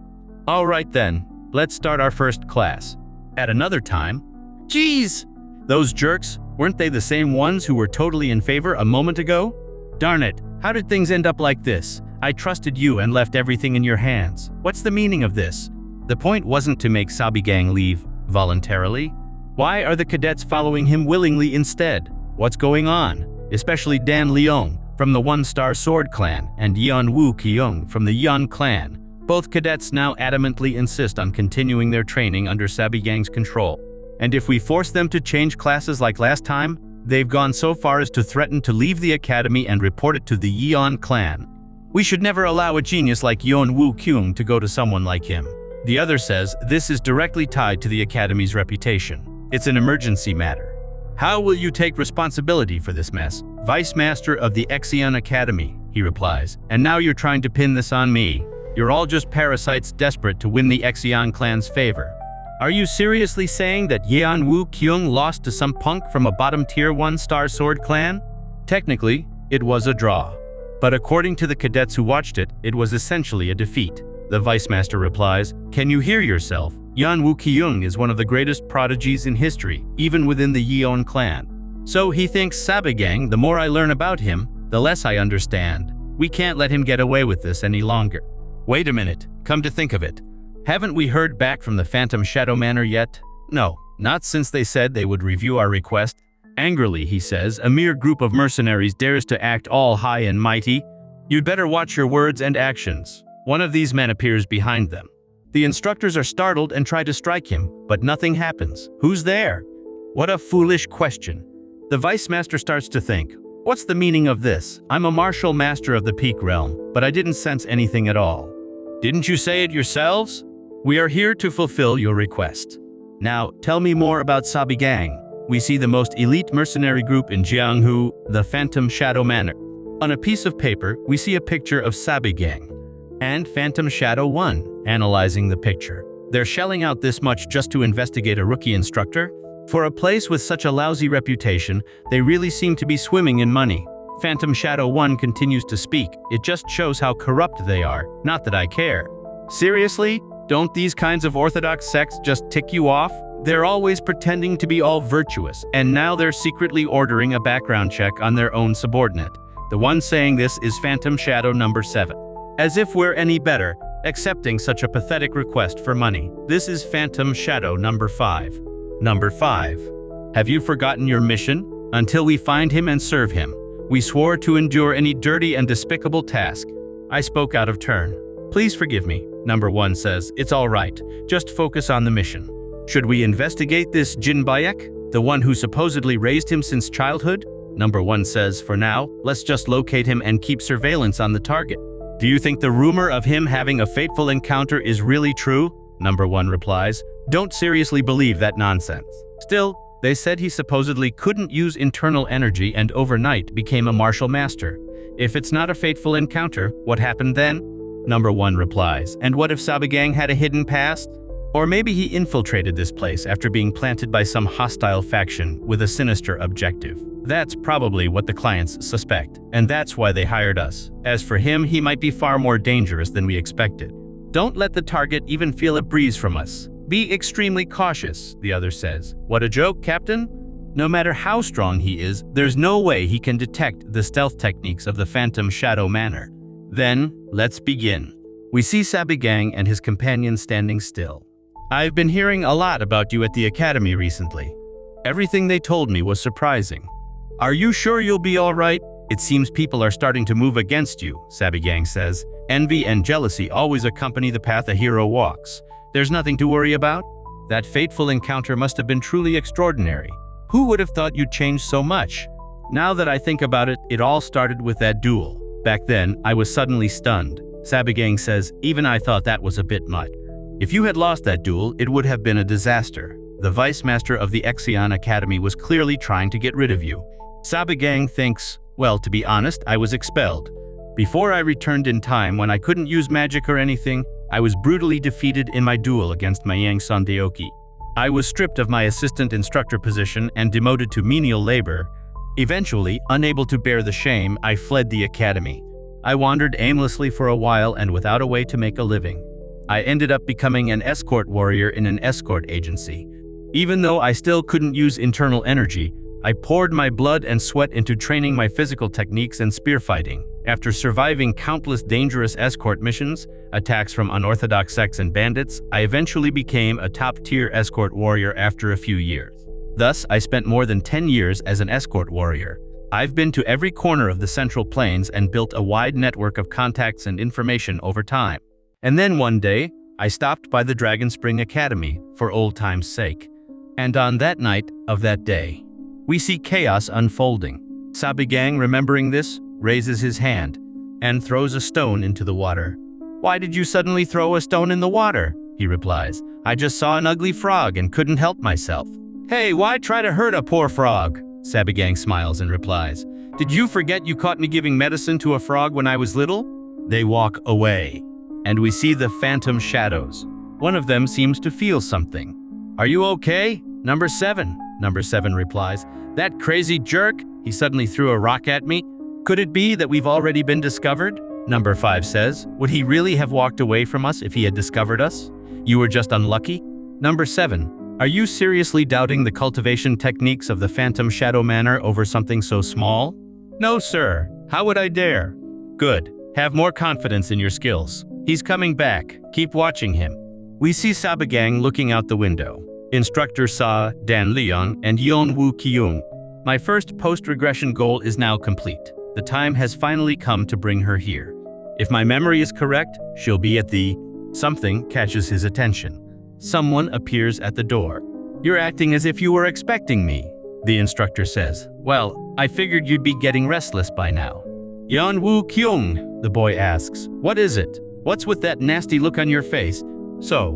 All right then, let's start our first class. At another time, geez, those jerks, weren't they the same ones who were totally in favor a moment ago? Darn it, how did things end up like this? I trusted you and left everything in your hands. What's the meaning of this? The point wasn't to make Sabigang leave voluntarily. Why are the cadets following him willingly instead? What's going on? Especially Dan Leong from the One-Star Sword Clan and Yeon Woo Kyung from the Yeon Clan. Both cadets now adamantly insist on continuing their training under Sabigang's control. And if we force them to change classes like last time, they've gone so far as to threaten to leave the academy and report it to the Yeon Clan. We should never allow a genius like Yeon Woo Kyung to go to someone like him. The other says this is directly tied to the academy's reputation. It's an emergency matter. How will you take responsibility for this mess? Vice Master of the Exion Academy, he replies. And now you're trying to pin this on me. You're all just parasites desperate to win the Exion clan's favor. Are you seriously saying that Yeon Woo Kyung lost to some punk from a bottom-tier one-star sword clan? Technically, it was a draw. But according to the cadets who watched it, it was essentially a defeat. The Vice Master replies, "Can you hear yourself? Yeon Woo Kyung is one of the greatest prodigies in history, even within the Yeon clan. So he thinks Sabigang, the more I learn about him, the less I understand. We can't let him get away with this any longer." Wait a minute, come to think of it. Haven't we heard back from the Phantom Shadow Manor yet? No, not since they said they would review our request. Angrily, he says, a mere group of mercenaries dares to act all high and mighty. You'd better watch your words and actions. One of these men appears behind them. The instructors are startled and try to strike him, but nothing happens. Who's there? What a foolish question. The Vice Master starts to think, what's the meaning of this? I'm a martial master of the Peak Realm, but I didn't sense anything at all. Didn't you say it yourselves? We are here to fulfill your request. Now, tell me more about Sabigang. We see the most elite mercenary group in Jianghu, the Phantom Shadow Manor. On a piece of paper, we see a picture of Sabigang and Phantom Shadow 1, analyzing the picture. They're shelling out this much just to investigate a rookie instructor? For a place with such a lousy reputation, they really seem to be swimming in money. Phantom Shadow 1 continues to speak. It just shows how corrupt they are, not that I care. Seriously? Don't these kinds of orthodox sects just tick you off? They're always pretending to be all virtuous, and now they're secretly ordering a background check on their own subordinate. The one saying this is Phantom Shadow number 7. As if we're any better, accepting such a pathetic request for money. This is Phantom Shadow number 5. Number 5. Have you forgotten your mission? Until we find him and serve him, we swore to endure any dirty and despicable task. I spoke out of turn. Please forgive me. Number 1 says, it's all right. Just focus on the mission. Should we investigate this Jin Bayek, the one who supposedly raised him since childhood? Number 1 says, for now, let's just locate him and keep surveillance on the target. Do you think the rumor of him having a fateful encounter is really true? Number 1 replies, don't seriously believe that nonsense. Still, they said he supposedly couldn't use internal energy and overnight became a martial master. If it's not a fateful encounter, what happened then? Number 1 replies, and what if Sabigang had a hidden past? Or maybe he infiltrated this place after being planted by some hostile faction with a sinister objective. That's probably what the clients suspect, and that's why they hired us. As for him, he might be far more dangerous than we expected. Don't let the target even feel a breeze from us. Be extremely cautious, the other says. What a joke, Captain? No matter how strong he is, there's no way he can detect the stealth techniques of the Phantom Shadow Manor. Then, let's begin. We see Sabigang and his companion standing still. I've been hearing a lot about you at the academy recently. Everything they told me was surprising. Are you sure you'll be all right? It seems people are starting to move against you, Sabigang says. Envy and jealousy always accompany the path a hero walks. There's nothing to worry about? That fateful encounter must have been truly extraordinary. Who would have thought you'd change so much? Now that I think about it, it all started with that duel. Back then, I was suddenly stunned. Sabigang says, even I thought that was a bit much. If you had lost that duel, it would have been a disaster. The Vice Master of the Exion Academy was clearly trying to get rid of you. Sabigang thinks, well, to be honest, I was expelled. Before I returned in time when I couldn't use magic or anything, I was brutally defeated in my duel against Mayang Sondeoki. I was stripped of my assistant instructor position and demoted to menial labor. Eventually, unable to bear the shame, I fled the academy. I wandered aimlessly for a while and without a way to make a living. I ended up becoming an escort warrior in an escort agency. Even though I still couldn't use internal energy, I poured my blood and sweat into training my physical techniques and spear fighting. After surviving countless dangerous escort missions, attacks from unorthodox sects and bandits, I eventually became a top-tier escort warrior after a few years. Thus, I spent more than 10 years as an escort warrior. I've been to every corner of the Central Plains and built a wide network of contacts and information over time. And then one day, I stopped by the Dragon Spring Academy for old time's sake. And on that night of that day, we see chaos unfolding. Sabigang, remembering this, raises his hand and throws a stone into the water. "Why did you suddenly throw a stone in the water?" he replies. "I just saw an ugly frog and couldn't help myself." "Hey, why try to hurt a poor frog?" Sabigang smiles and replies. "Did you forget you caught me giving medicine to a frog when I was little?" They walk away, and we see the phantom shadows. One of them seems to feel something. "Are you okay? Number 7. Number 7 replies. "That crazy jerk, he suddenly threw a rock at me. Could it be that we've already been discovered?" Number 5 says, "Would he really have walked away from us if he had discovered us? You were just unlucky." Number 7. "Are you seriously doubting the cultivation techniques of the Phantom Shadow Manor over something so small?" "No, sir. How would I dare?" "Good. Have more confidence in your skills. He's coming back. Keep watching him." We see Sabigang looking out the window. Instructor Sa, Dan Leong, and Yeon Woo Kyung. My first post-regression goal is now complete. The time has finally come to bring her here. If my memory is correct, she'll be at the... Something catches his attention. Someone appears at the door. "You're acting as if you were expecting me," the instructor says. "Well, I figured you'd be getting restless by now." "Yeon Woo Kyung," the boy asks. "What is it? What's with that nasty look on your face?" "So,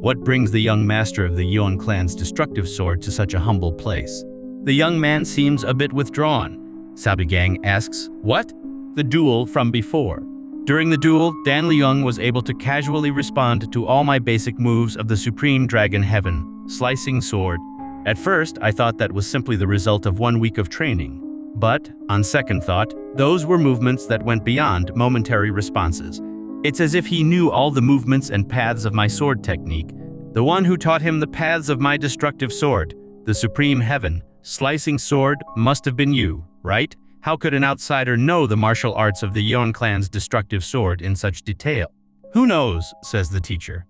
what brings the young master of the Yeon clan's destructive sword to such a humble place?" The young man seems a bit withdrawn. Sabigang asks, "What?" "The duel from before. During the duel, Dan Leong was able to casually respond to all my basic moves of the Supreme Dragon Heaven, Slicing Sword. At first, I thought that was simply the result of 1 week of training. But, on second thought, those were movements that went beyond momentary responses. It's as if he knew all the movements and paths of my sword technique. The one who taught him the paths of my destructive sword, the Supreme Heaven, Slicing Sword, must have been you, right? How could an outsider know the martial arts of the Yeon clan's destructive sword in such detail?" "Who knows," says the teacher.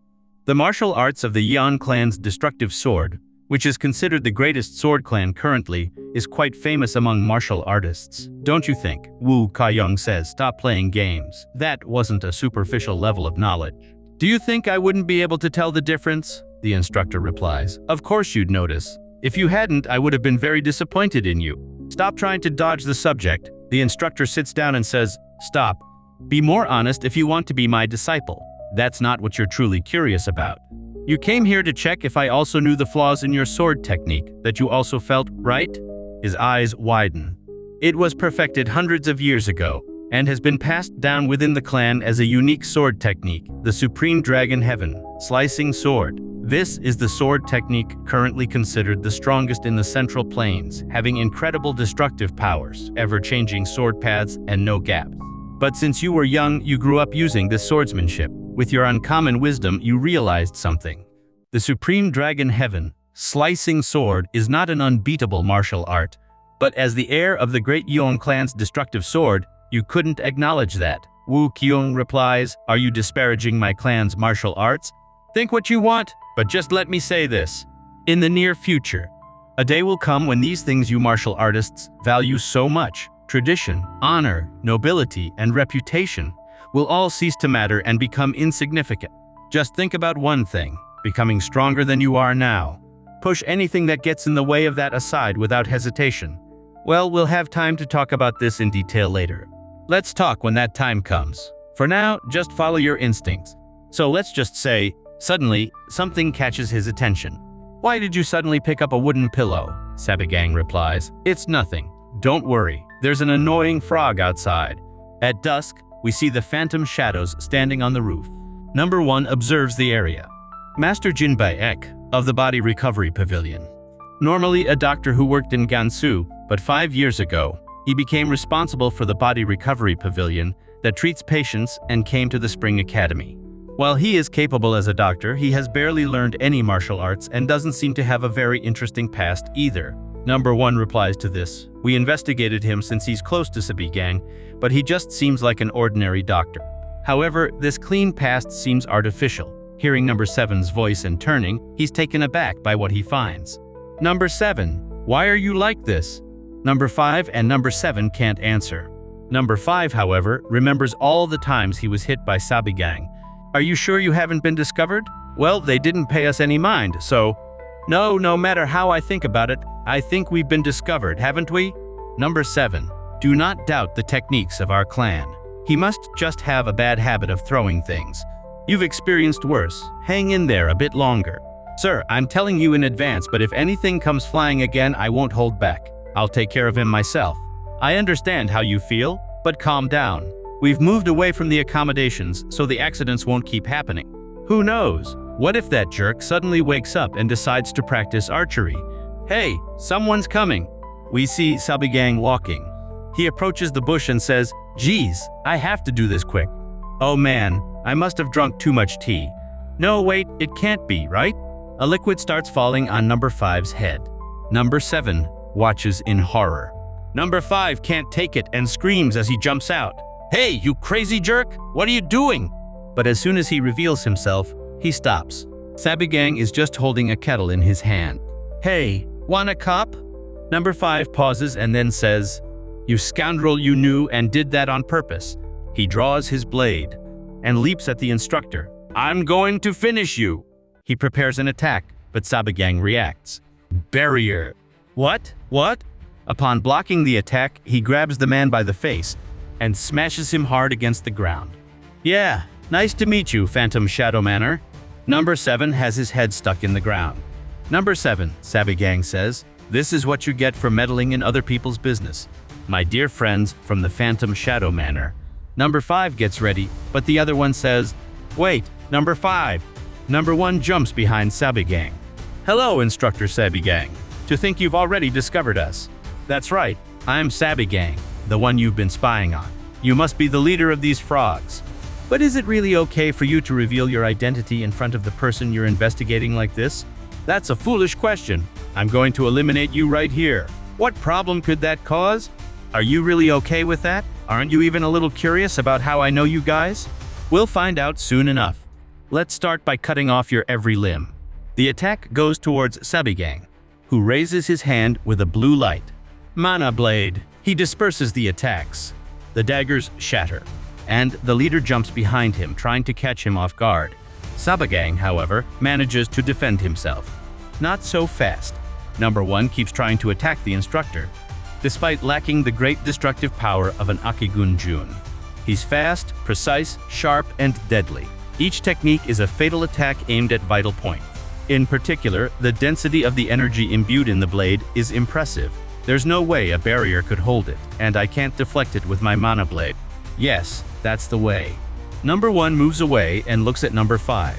"The martial arts of the Yeon clan's destructive sword, which is considered the greatest sword clan currently, is quite famous among martial artists. Don't you think?" Woo Ka-young says. "Stop playing games. That wasn't a superficial level of knowledge." "Do you think I wouldn't be able to tell the difference?" the instructor replies. "Of course you'd notice. If you hadn't, I would have been very disappointed in you." "Stop trying to dodge the subject." The instructor sits down and says, "Stop. Be more honest if you want to be my disciple. That's not what you're truly curious about. You came here to check if I also knew the flaws in your sword technique that you also felt, right?" His eyes widen. "It was perfected hundreds of years ago and has been passed down within the clan as a unique sword technique, the Supreme Dragon Heaven, Slicing Sword. This is the sword technique currently considered the strongest in the Central Plains, having incredible destructive powers, ever-changing sword paths, and no gaps. But since you were young, you grew up using this swordsmanship. With your uncommon wisdom, you realized something. The Supreme Dragon Heaven, Slicing Sword, is not an unbeatable martial art. But as the heir of the great Yeon clan's destructive sword, you couldn't acknowledge that." Woo Kyung replies, "Are you disparaging my clan's martial arts? Think what you want, but just let me say this. In the near future, a day will come when these things you martial artists value so much, tradition, honor, nobility, and reputation, will all cease to matter and become insignificant. Just think about one thing, becoming stronger than you are now. Push anything that gets in the way of that aside without hesitation. Well, we'll have time to talk about this in detail later. Let's talk when that time comes. For now, just follow your instincts." So let's just say, suddenly, something catches his attention. "Why did you suddenly pick up a wooden pillow?" Sabigang replies. "It's nothing. Don't worry. There's an annoying frog outside." At dusk, we see the phantom shadows standing on the roof. Number 1 observes the area. Master Jin Baek, of the Body Recovery Pavilion. Normally a doctor who worked in Gansu, but 5 years ago, he became responsible for the Body Recovery Pavilion that treats patients and came to the Spring Academy. While he is capable as a doctor, he has barely learned any martial arts and doesn't seem to have a very interesting past either. Number 1 replies to this. We investigated him since he's close to Sabigang, but he just seems like an ordinary doctor. However, this clean past seems artificial. Hearing number 7's voice and turning, he's taken aback by what he finds. Number 7, why are you like this? Number 5 and number 7 can't answer. Number 5, however, remembers all the times he was hit by Sabigang. Are you sure you haven't been discovered? Well, they didn't pay us any mind, so… No matter how I think about it, I think we've been discovered, haven't we? Number 7, do not doubt the techniques of our clan. He must just have a bad habit of throwing things. You've experienced worse. Hang in there a bit longer. Sir, I'm telling you in advance, but if anything comes flying again, I won't hold back. I'll take care of him myself. I understand how you feel, but calm down. We've moved away from the accommodations, so the accidents won't keep happening. Who knows? What if that jerk suddenly wakes up and decides to practice archery? Hey, someone's coming. We see Sabigang walking. He approaches the bush and says, "Geez, I have to do this quick. Oh man, I must have drunk too much tea. No, wait, it can't be, right?" A liquid starts falling on number 5's head. Number 7 watches in horror. Number 5 can't take it and screams as he jumps out. "Hey, you crazy jerk! What are you doing?" But as soon as he reveals himself, he stops. Sabigang is just holding a kettle in his hand. "Hey, want a cup?" Number 5 pauses and then says, "You scoundrel, you knew and did that on purpose." He draws his blade and leaps at the instructor. "I'm going to finish you." He prepares an attack, but Sabigang reacts. Barrier. What? Upon blocking the attack, he grabs the man by the face and smashes him hard against the ground. "Yeah, nice to meet you, Phantom Shadow Manor." Number 7 has his head stuck in the ground. "Number 7, Sabigang says, this is what you get for meddling in other people's business. My dear friends from the Phantom Shadow Manor." Number 5 gets ready, but the other one says, "Wait, number 5. Number 1 jumps behind Sabigang. "Hello, Instructor Sabigang. To think you've already discovered us." "That's right, I'm Sabigang, the one you've been spying on. You must be the leader of these frogs. But is it really okay for you to reveal your identity in front of the person you're investigating like this? That's a foolish question. I'm going to eliminate you right here. What problem could that cause? Are you really okay with that? Aren't you even a little curious about how I know you guys? We'll find out soon enough. Let's start by cutting off your every limb." The attack goes towards Sabigang, who raises his hand with a blue light. Mana blade. He disperses the attacks. The daggers shatter, and the leader jumps behind him, trying to catch him off guard. Sabigang, however, manages to defend himself. Not so fast. Number 1 keeps trying to attack the instructor, despite lacking the great destructive power of an Akigun-jun. He's fast, precise, sharp, and deadly. Each technique is a fatal attack aimed at vital points. In particular, the density of the energy imbued in the blade is impressive. There's no way a barrier could hold it, and I can't deflect it with my mana blade. Yes, that's the way. Number 1 moves away and looks at number 5.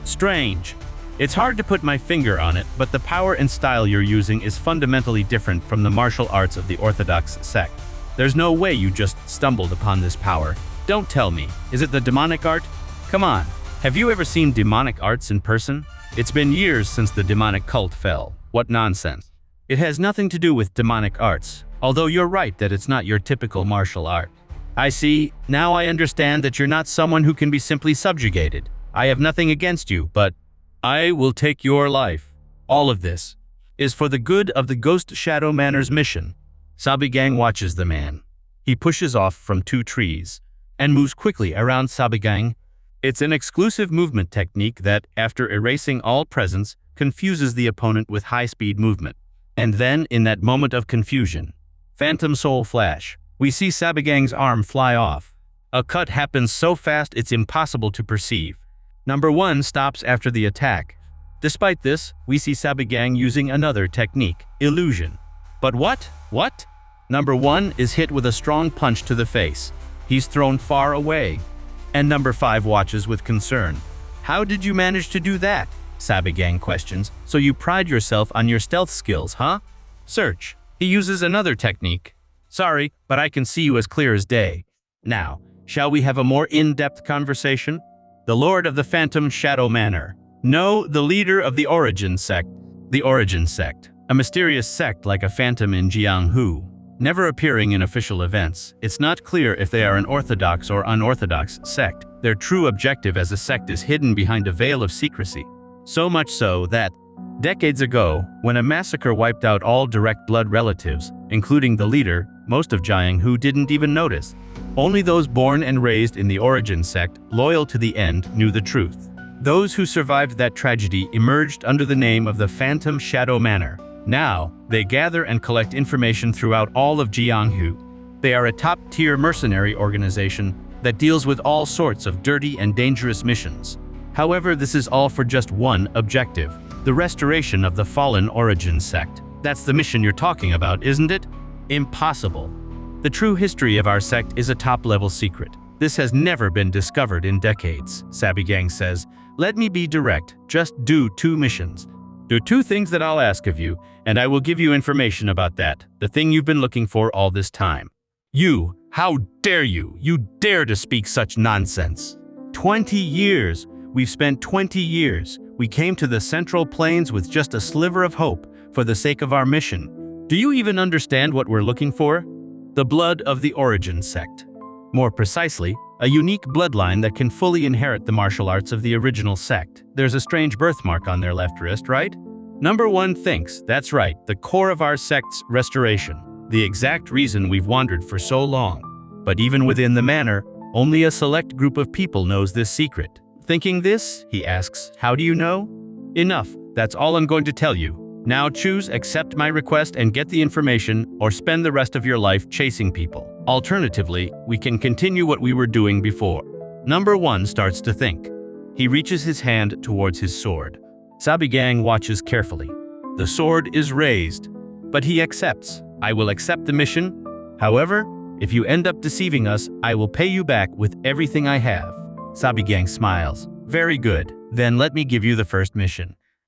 Strange. It's hard to put my finger on it, but the power and style you're using is fundamentally different from the martial arts of the Orthodox sect. There's no way you just stumbled upon this power. Don't tell me. Is it the demonic art? Come on. Have you ever seen demonic arts in person? It's been years since the demonic cult fell. What nonsense. It has nothing to do with demonic arts, although you're right that it's not your typical martial art. I see. Now I understand that you're not someone who can be simply subjugated. I have nothing against you, but I will take your life. All of this is for the good of the Ghost Shadow Manor's mission. Sabigang watches the man. He pushes off from 2 trees and moves quickly around Sabigang. It's an exclusive movement technique that, after erasing all presence, confuses the opponent with high-speed movement. And then, in that moment of confusion, Phantom Soul Flash, we see Sabigang's arm fly off. A cut happens so fast it's impossible to perceive. Number 1 stops after the attack. Despite this, we see Sabigang using another technique, illusion. But what? Number 1 is hit with a strong punch to the face. He's thrown far away. And number 5 watches with concern. How did you manage to do that? Sabigang questions. So you pride yourself on your stealth skills, huh? Search. He uses another technique. Sorry, but I can see you as clear as day. Now, shall we have a more in-depth conversation? The Lord of the Phantom Shadow Manor. No, the leader of the Origin sect. The Origin sect. A mysterious sect like a phantom in Jianghu, never appearing in official events. It's not clear if they are an orthodox or unorthodox sect. Their true objective as a sect is hidden behind a veil of secrecy. So much so that, decades ago, when a massacre wiped out all direct blood relatives, including the leader, most of Jianghu didn't even notice. Only those born and raised in the origin sect, loyal to the end, knew the truth. Those who survived that tragedy emerged under the name of the Phantom Shadow Manor. Now, they gather and collect information throughout all of Jianghu. They are a top-tier mercenary organization that deals with all sorts of dirty and dangerous missions. However, this is all for just one objective: the restoration of the fallen origin sect. That's the mission you're talking about, isn't it? Impossible. The true history of our sect is a top-level secret. This has never been discovered in decades, Sabigang says. Let me be direct. Just do 2 missions. Do 2 things that I'll ask of you, and I will give you information about that, the thing you've been looking for all this time. You, how dare you? You dare to speak such nonsense. 20 years. We've spent 20 years. We came to the Central Plains with just a sliver of hope for the sake of our mission. Do you even understand what we're looking for? The blood of the origin sect. More precisely, a unique bloodline that can fully inherit the martial arts of the original sect. There's a strange birthmark on their left wrist, right? Number 1 thinks, that's right, the core of our sect's restoration. The exact reason we've wandered for so long. But even within the manor, only a select group of people knows this secret. Thinking this, he asks, how do you know? Enough, that's all I'm going to tell you. Now choose accept my request and get the information, or spend the rest of your life chasing people. Alternatively, we can continue what we were doing before. Number 1 starts to think. He reaches his hand towards his sword. Sabigang watches carefully. The sword is raised, but he accepts. I will accept the mission. However, if you end up deceiving us, I will pay you back with everything I have. Sabigang smiles. Very good. Then let me give you the first mission.